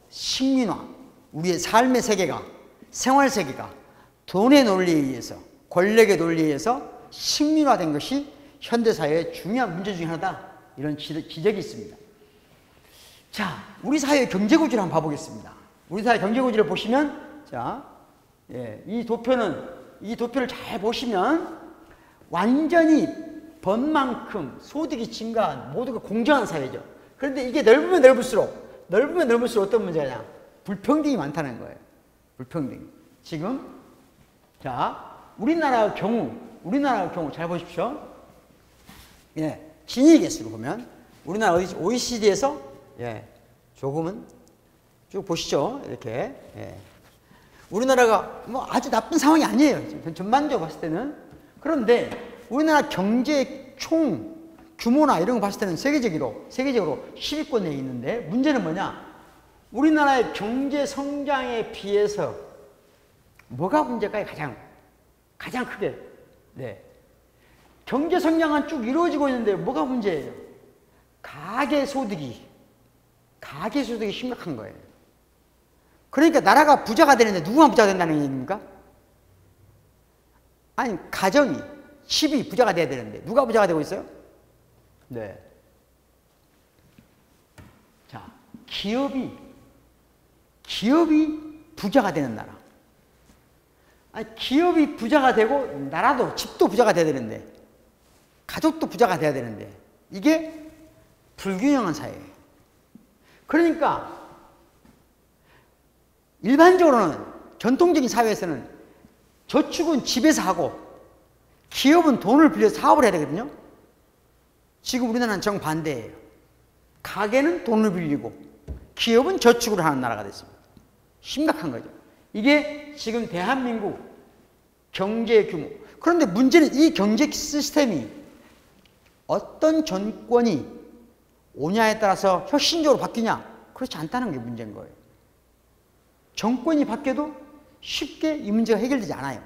S1: 식민화, 우리의 삶의 세계가, 생활 세계가 돈의 논리에 의해서, 권력의 논리에 의해서 식민화된 것이 현대사회의 중요한 문제 중에 하나다, 이런 지적이 있습니다. 자, 우리 사회의 경제구조를 한번 봐보겠습니다. 우리 사회 경제구조를 보시면, 자, 이 도표를 잘 보시면 완전히 번 만큼 소득이 증가한, 모두가 공정한 사회죠. 그런데 이게 넓으면 넓을수록 어떤 문제냐? 불평등이 많다는 거예요. 불평등. 지금, 자, 우리나라 경우 잘 보십시오. 예, 진위 개수로 보면 우리나라 OECD에서 조금은 쭉 보시죠. 이렇게. 예. 우리나라가 뭐 아주 나쁜 상황이 아니에요. 전반적으로 봤을 때는. 그런데 우리나라 경제 총 규모나 이런 거 봤을 때는 세계적으로 10위권 내에 있는데, 문제는 뭐냐? 우리나라의 경제 성장에 비해서 뭐가 문제일까요? 가장 크게. 네. 경제 성장은 쭉 이루어지고 있는데 뭐가 문제예요? 가계 소득이 심각한 거예요. 그러니까 나라가 부자가 되는데 누구만 부자가 된다는 얘기입니까? 아니, 가정이, 집이 부자가 돼야 되는데 누가 부자가 되고 있어요? 네. 자, 기업이 부자가 되는 나라. 아니, 기업이 부자가 되고 나라도, 집도 부자가 돼야 되는데, 가족도 부자가 돼야 되는데, 이게 불균형한 사회예요. 그러니까 일반적으로는, 전통적인 사회에서는 저축은 집에서 하고 기업은 돈을 빌려서 사업을 해야 되거든요. 지금 우리나라는 정반대예요. 가게는 돈을 빌리고 기업은 저축을 하는 나라가 됐습니다. 심각한 거죠. 이게 지금 대한민국 경제 규모. 그런데 문제는 이 경제 시스템이 어떤 정권이 오냐에 따라서 혁신적으로 바뀌냐? 그렇지 않다는 게 문제인 거예요. 정권이 바뀌어도 쉽게 이 문제가 해결되지 않아요.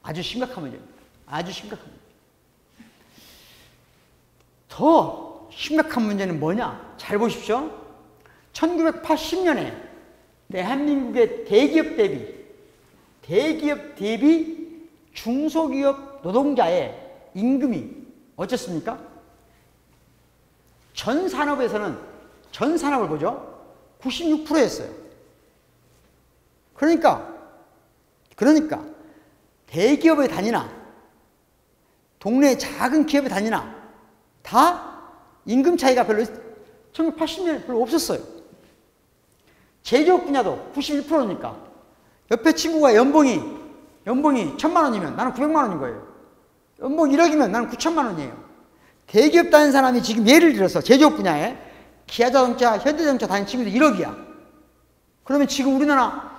S1: 아주 심각한 문제입니다. 아주 심각한 문제. 더 심각한 문제는 뭐냐? 잘 보십시오. 1980년에 대한민국의 대기업 대비 중소기업 노동자의 임금이 어떻습니까? 전 산업을 보죠. 96%였어요. 그러니까 대기업의 단위나 동네 작은 기업의 단위나 다 임금 차이가 1980년에 별로 없었어요. 제조업 분야도 91%니까 옆에 친구가 연봉이 1000만 원이면 나는 900만 원인 거예요. 연봉 1억이면 나는 9천만 원이에요. 대기업 다닌 사람이 지금 예를 들어서 제조업 분야에 기아자동차, 현대자동차 다닌 친구들 1억이야. 그러면 지금 우리나라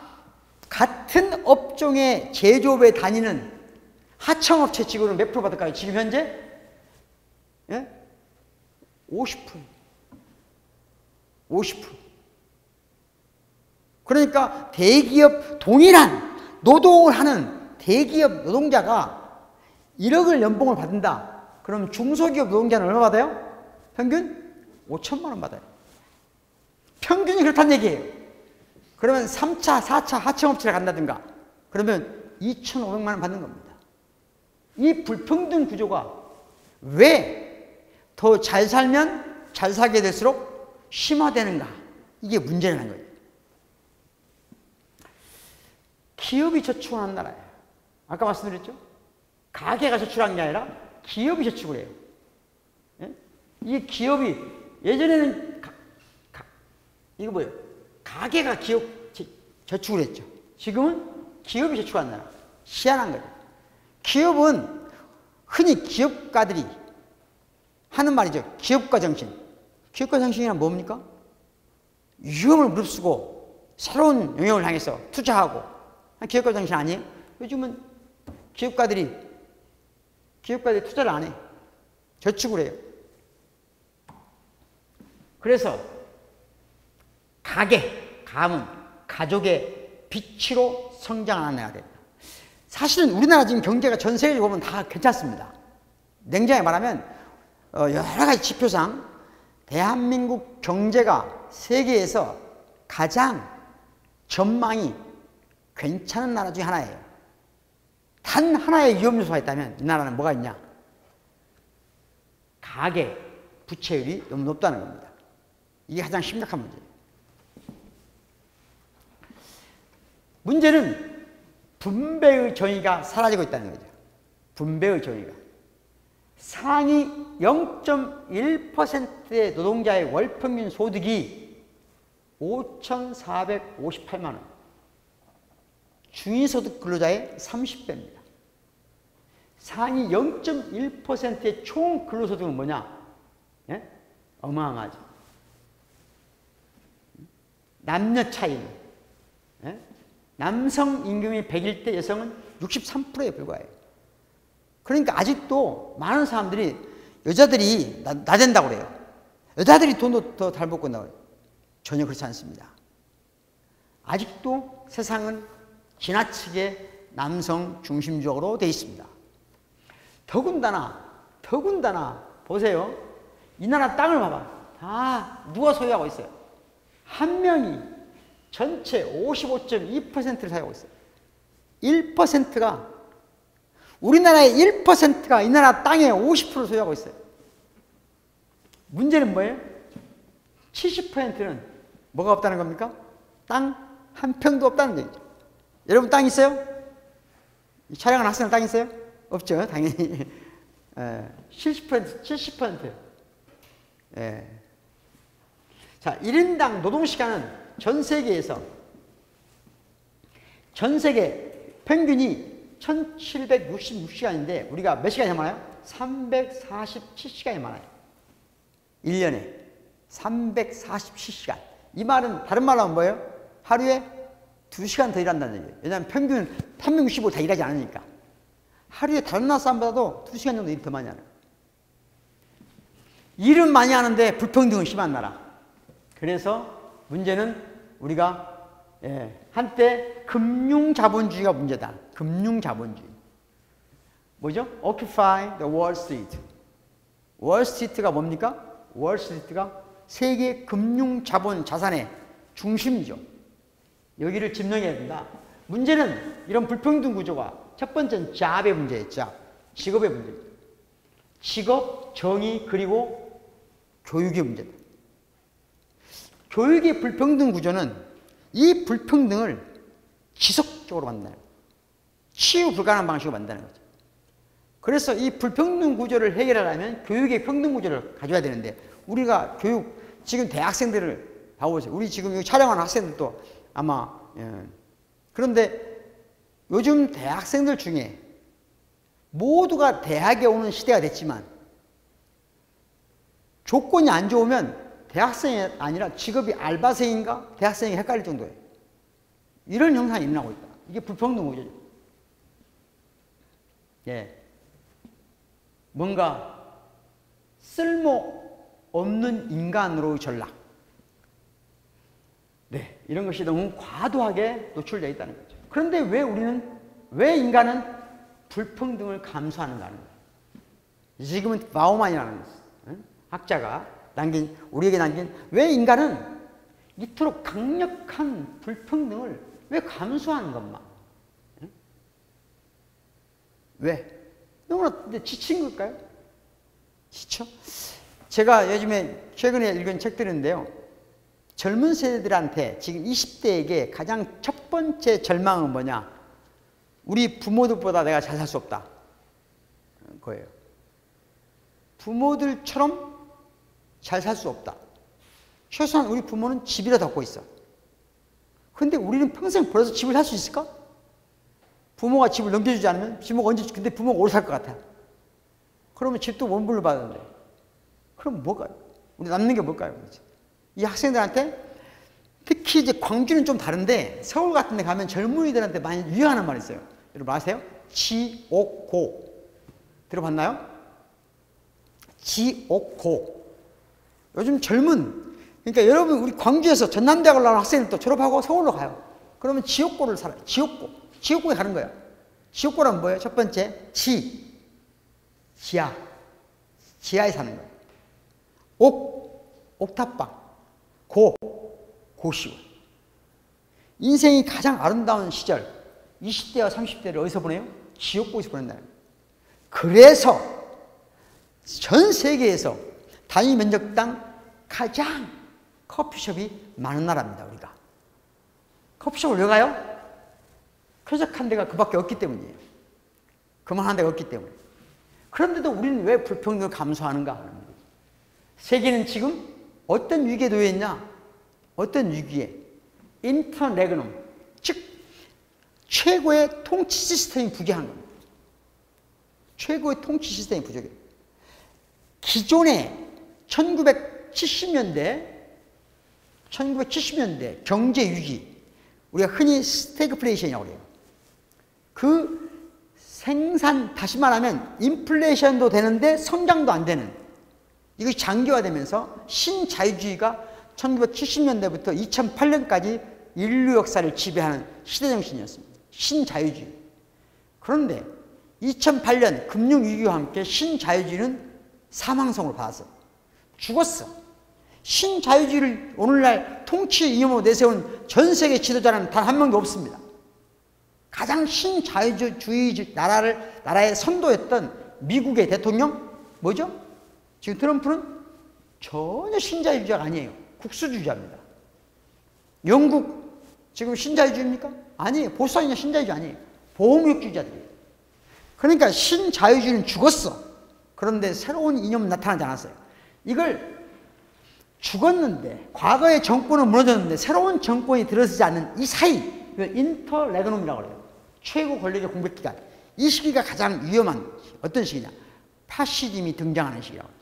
S1: 같은 업종의 제조업에 다니는 하청업체 직원은 몇 프로 받을까요? 지금 현재? 50%. 50%. 그러니까 대기업, 동일한 노동을 하는 대기업 노동자가 1억을 연봉을 받는다. 그럼 중소기업 노동자는 얼마 받아요? 평균 5천만 원 받아요. 평균이 그렇다는 얘기예요. 그러면 3차, 4차 하청업체를 간다든가 그러면 2,500만 원 받는 겁니다. 이 불평등 구조가 왜 더 잘 살면 잘 살게 될수록 심화되는가? 이게 문제라는 거예요. 기업이 저축하는 나라예요. 아까 말씀드렸죠? 가게가 저축하는 게 아니라 기업이 저축을 해요. 예? 이게 기업이 예전에는 이거 뭐예요? 가게가 기업 저축을 했죠. 지금은 기업이 저축하는 나라. 희한한 거예요. 기업은 흔히 기업가들이 하는 말이죠. 기업가 정신. 기업가 정신이란 뭡니까? 위험을 무릅쓰고 새로운 영역을 향해서 투자하고 기업가 정신 아니에요? 요즘은 기업가들이 투자를 안 해. 저축을 해요. 그래서 가문, 가족의 빛으로 성장하는 애가 됩니다. 사실은 우리나라 지금 경제가 전 세계적으로 보면 다 괜찮습니다. 냉정하게 말하면 여러 가지 지표상 대한민국 경제가 세계에서 가장 전망이 괜찮은 나라 중에 하나예요. 단 하나의 위험 요소가 있다면 이 나라는 뭐가 있냐? 가계 부채율이 너무 높다는 겁니다. 이게 가장 심각한 문제예요. 문제는 분배의 정의가 사라지고 있다는 거죠. 분배의 정의가. 상위 0.1%의 노동자의 월평균 소득이 5,458만 원. 중위소득 근로자의 30배입니다. 상위 0.1%의 총 근로소득은 뭐냐? 예? 어마어마하죠. 남녀 차이는. 예? 남성 임금이 100일 때 여성은 63%에 불과해요. 그러니까 아직도 많은 사람들이 여자들이 나댄다고 그래요. 여자들이 돈도 더 잘 벌고 나와요. 전혀 그렇지 않습니다. 아직도 세상은 지나치게 남성 중심적으로 되어 있습니다. 더군다나 보세요. 이 나라 땅을 봐봐. 다 누가 소유하고 있어요? 한 명이 전체 55.2%를 사용하고 있어요. 1%가 우리나라의 1%가 이 나라 땅의 50%를 소유하고 있어요. 문제는 뭐예요? 70%는 뭐가 없다는 겁니까? 땅 한 평도 없다는 얘기죠. 여러분 땅 있어요? 촬영하는 학생은 땅 있어요? 없죠, 당연히. 70%. 예. 자, 1인당 노동시간은 전 세계 평균이 1766시간인데 우리가 몇 시간이 많아요? 347시간이 많아요. 1년에 347시간. 이 말은 다른 말로 하면 뭐예요? 하루에 2시간 더 일한다는 얘기예요. 왜냐하면 평균 365 다 일하지 않으니까. 하루에 다른 나라 사람보다도 2시간 정도 일 더 많이 하는 거예요. 일은 많이 하는데 불평등은 심한 나라. 그래서 문제는 우리가 한때 금융자본주의가 문제다. 금융자본주의. 뭐죠? Occupy the Wall Street. 월스트리트가 뭡니까? 월스트리트가 세계 금융자본 자산의 중심이죠. 여기를 점령해야 된다. 문제는 이런 불평등 구조가 첫 번째는 잡의 문제였죠. 직업의 문제죠. 직업, 정의, 그리고 교육의 문제다. 교육의 불평등 구조는 이 불평등을 지속적으로 만드는 거예요. 치유 불가능한 방식으로 만드는 거죠. 그래서 이 불평등 구조를 해결하려면 교육의 평등 구조를 가져야 되는데 우리가 지금 대학생들을 봐보세요. 우리 지금 여기 촬영하는 학생들도 아마 그런데 요즘 대학생들 중에 모두가 대학에 오는 시대가 됐지만 조건이 안 좋으면 대학생이 아니라 직업이 알바생인가 대학생이 헷갈릴 정도예요. 이런 현상이 일어나고 있다. 이게 불평등 구조죠. 예. 뭔가 쓸모없는 인간으로의 전락. 네, 이런 것이 너무 과도하게 노출되어 있다는 거죠. 그런데 왜 인간은 불평등을 감수하는가 하는 거예요. 지금은 바우만이라는 학자가 우리에게 남긴 왜 인간은 이토록 강력한 불평등을 왜 감수하는 것만? 왜? 너무나 지친 걸까요? 지쳐? 제가 요즘에 최근에 읽은 책들인데요. 젊은 세대들한테 지금 20대에게 가장 첫 번째 절망은 뭐냐? 우리 부모들보다 내가 잘 살 수 없다. 거예요. 부모들처럼 잘 살 수 없다. 최소한 우리 부모는 집이라도 갖고 있어. 근데 우리는 평생 벌어서 집을 살 수 있을까? 부모가 집을 넘겨주지 않으면 근데 부모가 오래 살 것 같아. 그러면 집도 원불로 받는데. 그럼 뭐가? 우리 남는 게 뭘까요? 이 학생들한테 특히 이제 광주는 좀 다른데 서울 같은 데 가면 젊은이들한테 많이 유행하는 말이 있어요. 여러분 아세요? 지옥고. 들어봤나요? 지옥고. 요즘 그러니까 여러분 우리 광주에서 전남대학을 나온 학생들도 졸업하고 서울로 가요. 그러면 지옥고를 살아요. 지옥고에 가는 거예요. 지옥고란 뭐예요? 첫 번째, 지하에 사는 거예요. 옥탑방, 고시원. 인생이 가장 아름다운 시절, 20대와 30대를 어디서 보내요? 지옥고에서 보낸다는 거예요. 그래서 전 세계에서 단위 면적당 가장 커피숍이 많은 나라입니다, 우리가. 커피숍을 왜 가요? 쾌적한 데가 그밖에 없기 때문이에요. 그만한 데가 없기 때문에. 그런데도 우리는 왜 불평등을 감수하는가? 세계는 지금 어떤 위기에 놓여 있냐? 어떤 위기에? 인터레그넘, 즉 최고의 통치 시스템이 부재한 겁니다. 최고의 통치 시스템이 부족해요. 기존의 1970년대 경제 위기, 우리가 흔히 스태그플레이션이라고 해요. 그 생산, 다시 말하면 인플레이션도 되는데 성장도 안 되는, 이것이 장기화되면서 신자유주의가 1970년대부터 2008년까지 인류 역사를 지배하는 시대정신이었습니다. 신자유주의. 그런데 2008년 금융위기와 함께 신자유주의는 사망성을 받았어요. 죽었어. 신자유주의를 오늘날 통치 이념으로 내세운 전 세계 지도자는 단 한 명도 없습니다. 가장 신자유주의 나라의 선도였던 미국의 대통령 뭐죠? 지금 트럼프는 전혀 신자유주의자가 아니에요. 국수주의자입니다. 영국 지금 신자유주의입니까? 아니에요. 보수적인 신자유주의 아니에요. 보호무역주의자들이에요. 그러니까 신자유주의는 죽었어. 그런데 새로운 이념은 나타나지 않았어요. 이걸 죽었는데, 과거의 정권은 무너졌는데 새로운 정권이 들어서지 않는 이 사이, 이걸 인터레그넘이라고 해요. 최고 권력의 공백기간. 이 시기가 가장 위험한 어떤 시기냐? 파시즘이 등장하는 시기라고 해요.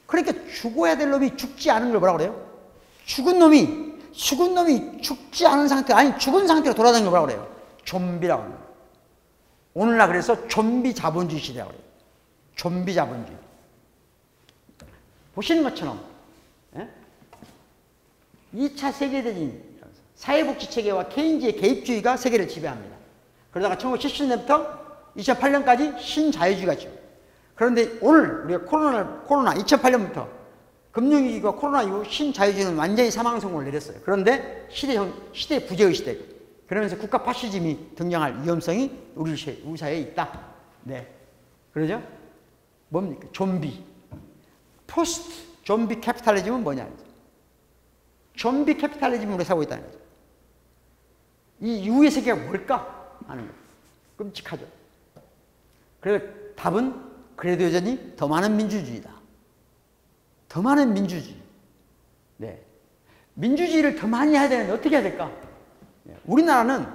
S1: 그러니까 죽어야 될 놈이 죽지 않은 걸 뭐라고 그래요? 죽은 놈이 죽지 않은 상태, 아니 죽은 상태로 돌아다니는 걸 뭐라고 그래요? 좀비라고 합니다. 오늘날 그래서 좀비 자본주의 시대라고 그래요. 좀비 자본주의. 보시는 것처럼 2차 세계대전, 사회복지체계와 케인즈의 개입주의가 세계를 지배합니다. 그러다가 1970년부터 2008년까지 신자유주의가 지배해요. 그런데 오늘 우리가 코로나 2008년부터 금융위기가 코로나 이후 신자유주의는 완전히 사망선고를 내렸어요. 그런데 시대 부재의 시대. 그러면서 국가 파시즘이 등장할 위험성이 우리 사회에 있다. 네. 그러죠? 뭡니까? 좀비. 포스트 좀비 캐피탈리즘은 뭐냐? 좀비 캐피탈리즘으로 살고 있다는 거죠. 이 이후의 세계가 뭘까? 하는 거예요. 끔찍하죠. 그래서 답은 그래도 여전히 더 많은 민주주의다. 더 많은 민주주의. 네. 민주주의를 더 많이 해야 되는데 어떻게 해야 될까? 우리나라는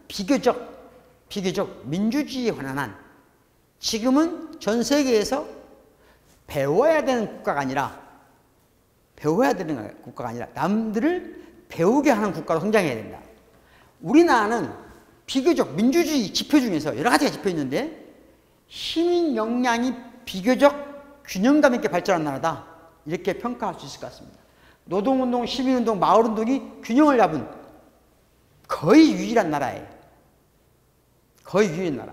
S1: 비교적 민주주의에 관한 한, 지금은 전 세계에서 배워야 되는 국가가 아니라 남들을 배우게 하는 국가로 성장해야 된다. 우리나라는 비교적 민주주의 지표 중에서 여러 가지가 지표 있는데 시민 역량이 비교적 균형감 있게 발전한 나라다. 이렇게 평가할 수 있을 것 같습니다. 노동운동, 시민운동, 마을운동이 균형을 잡은 거의 유일한 나라예요. 거의 유일한 나라.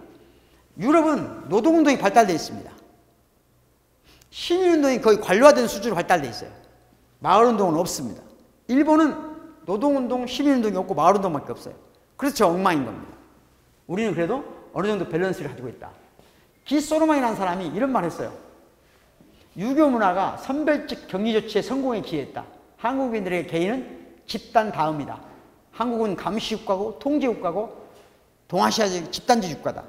S1: 유럽은 노동운동이 발달되어 있습니다. 시민운동이 거의 관료화된 수준으로 발달되어 있어요. 마을운동은 없습니다. 일본은 노동운동, 시민운동이 없고 마을운동밖에 없어요. 그래서 저 엉망인 겁니다. 우리는 그래도 어느 정도 밸런스를 가지고 있다. 기 소로만이라는 사람이 이런 말을 했어요. 유교 문화가 선별적 격리 조치의 성공에 기여했다. 한국인들의 개인은 집단 다음이다. 한국은 감시국가고 통제국가고 동아시아적 집단주의 국가다.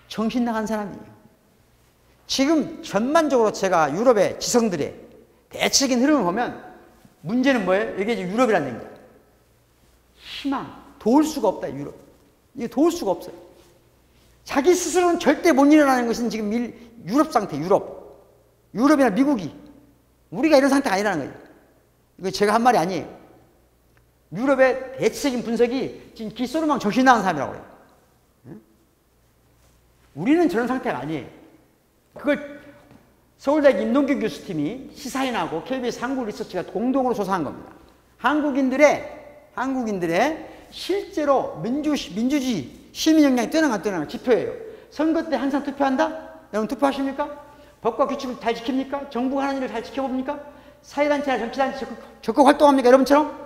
S1: 정신 나간 사람이에요. 지금 전반적으로 제가 유럽의 지성들의 대체적인 흐름을 보면 문제는 뭐예요? 이게 이제 유럽이라는 얘기예요. 희망, 도울 수가 없다, 유럽. 이게 도울 수가 없어요. 자기 스스로는 절대 못 일어나는 것은 지금 유럽 상태, 유럽이나 미국이. 우리가 이런 상태가 아니라는 거예요. 이거 제가 한 말이 아니에요. 유럽의 대체적인 분석이 지금 기소로만 정신 나간 사람이라고 그래요. 우리는 저런 상태가 아니에요. 그걸 서울대학 임동규 교수팀이 시사인하고 KBS 한국 리서치가 공동으로 조사한 겁니다. 한국인들의 실제로 민주주의, 시민 역량이 뛰어난 지표예요. 선거 때 항상 투표한다? 여러분 투표하십니까? 법과 규칙을 잘 지킵니까? 정부가 하는 일을 잘 지켜봅니까? 사회단체나 정치단체 적극 활동합니까? 여러분처럼?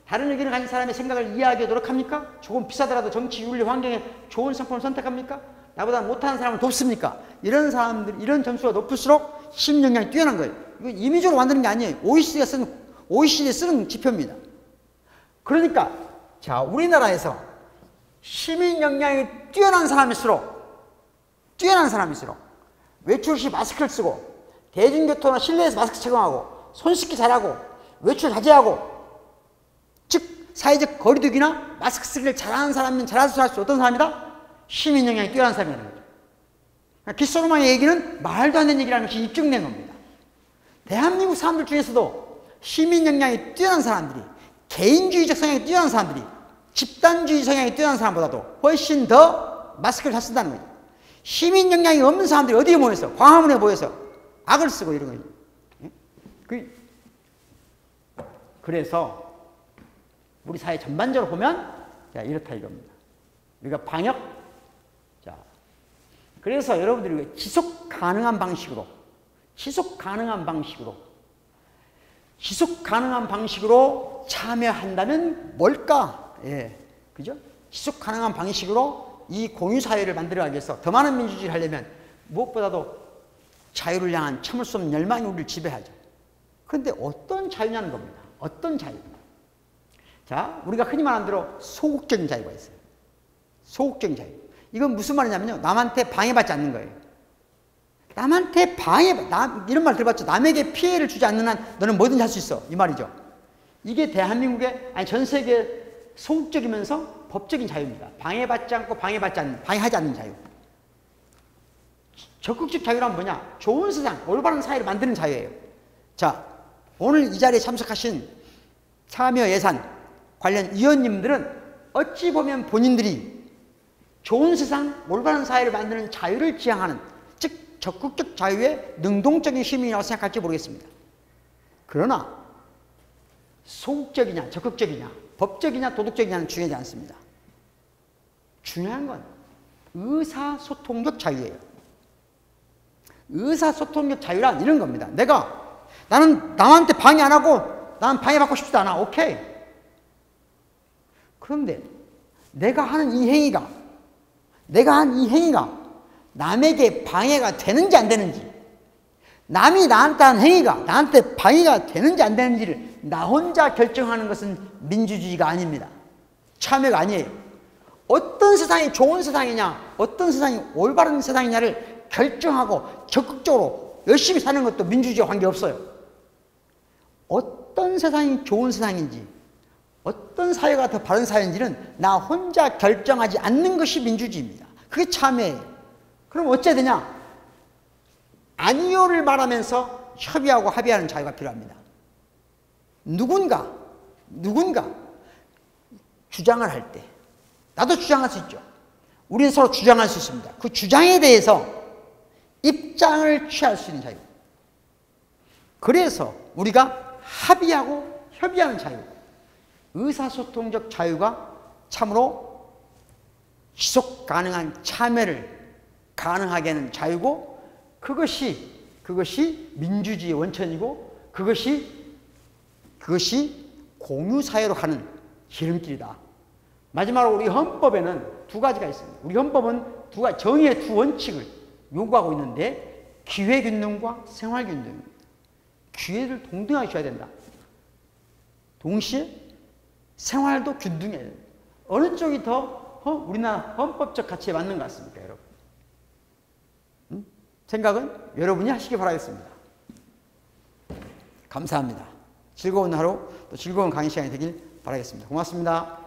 S1: 다른 의견을 가진 사람의 생각을 이해하기 노력합니까? 조금 비싸더라도 정치, 윤리, 환경에 좋은 상품을 선택합니까? 나보다 못하는 사람을 돕습니까? 이런 사람들, 이런 점수가 높을수록 시민 역량이 뛰어난 거예요. 이거 임의적으로 만드는 게 아니에요. OECD에 쓰는 지표입니다. 그러니까, 자, 우리나라에서 시민 역량이 뛰어난 사람일수록 외출 시 마스크를 쓰고, 대중교통이나 실내에서 마스크 착용하고, 손 씻기 잘하고, 외출 자제하고, 즉, 사회적 거리두기나 마스크 쓰기를 잘하는 사람이면 잘할수록 어떤 사람이다? 시민 역량이 뛰어난 사람이라는 거죠. 기소로만의 얘기는 말도 안 되는 얘기라는 것이 입증된 겁니다. 대한민국 사람들 중에서도 시민 역량이 뛰어난 사람들이, 개인주의적 성향이 뛰어난 사람들이, 집단주의 성향이 뛰어난 사람보다도 훨씬 더 마스크를 잘 쓴다는 거죠. 시민 역량이 없는 사람들이 어디에 모여서, 광화문에 모여서 악을 쓰고 이런 거죠. 그래서 우리 사회 전반적으로 보면 이렇다 이겁니다. 우리가 방역, 자, 그래서 여러분들이 지속 가능한 방식으로 참여한다면 뭘까? 예, 그죠? 지속 가능한 방식으로 이 공유사회를 만들어가기 위해서 더 많은 민주주의를 하려면 무엇보다도 자유를 향한 참을 수 없는 열망이 우리를 지배하죠. 그런데 어떤 자유냐는 겁니다. 어떤 자유? 자, 우리가 흔히 말하는 대로 소극적인 자유가 있어요. 소극적인 자유. 이건 무슨 말이냐면요. 남한테 방해받지 않는 거예요. 이런 말 들어봤죠? 남에게 피해를 주지 않는 한 너는 뭐든지 할 수 있어. 이 말이죠. 이게 대한민국의, 아니 전 세계 소극적이면서 법적인 자유입니다. 방해하지 않는 자유. 적극적 자유란 뭐냐? 좋은 세상, 올바른 사회를 만드는 자유예요. 자, 오늘 이 자리에 참석하신 참여 예산 관련 위원님들은 어찌 보면 본인들이 좋은 세상, 올바른 사회를 만드는 자유를 지향하는, 즉 적극적 자유의 능동적인 시민이라고 생각할지 모르겠습니다. 그러나 소극적이냐 적극적이냐, 법적이냐 도덕적이냐는 중요하지 않습니다. 중요한 건 의사소통적 자유예요. 의사소통적 자유란 이런 겁니다. 나는 남한테 방해 안 하고 나는 방해받고 싶지도 않아. 오케이. 그런데 내가 한 이 행위가 남에게 방해가 되는지 안 되는지, 남이 나한테 한 행위가 나한테 방해가 되는지 안 되는지를 나 혼자 결정하는 것은 민주주의가 아닙니다. 참여가 아니에요. 어떤 세상이 좋은 세상이냐, 어떤 세상이 올바른 세상이냐를 결정하고 적극적으로 열심히 사는 것도 민주주의와 관계없어요. 어떤 세상이 좋은 세상인지, 어떤 사회가 더 바른 사회인지는 나 혼자 결정하지 않는 것이 민주주의입니다. 그게 참여예요. 그럼 어째야 되냐? 아니요를 말하면서 협의하고 합의하는 자유가 필요합니다. 누군가 주장을 할 때, 나도 주장할 수 있죠. 우리는 서로 주장할 수 있습니다. 그 주장에 대해서 입장을 취할 수 있는 자유. 그래서 우리가 합의하고 협의하는 자유, 의사소통적 자유가 참으로 지속 가능한 참여를 가능하게 하는 자유고, 그것이 민주주의의 원천이고, 그것이 공유사회로 가는 지름길이다. 마지막으로 우리 헌법에는 두 가지가 있습니다. 우리 헌법은 정의의 두 원칙을 요구하고 있는데 기회균등과 생활균등, 기회를 동등하게 줘야 된다. 동시에 생활도 균등해야 된다. 어느 쪽이 더 우리나라 헌법적 가치에 맞는 것 같습니까, 여러분? 생각은 여러분이 하시기 바라겠습니다. 감사합니다. 즐거운 하루, 또 즐거운 강의 시간이 되길 바라겠습니다. 고맙습니다.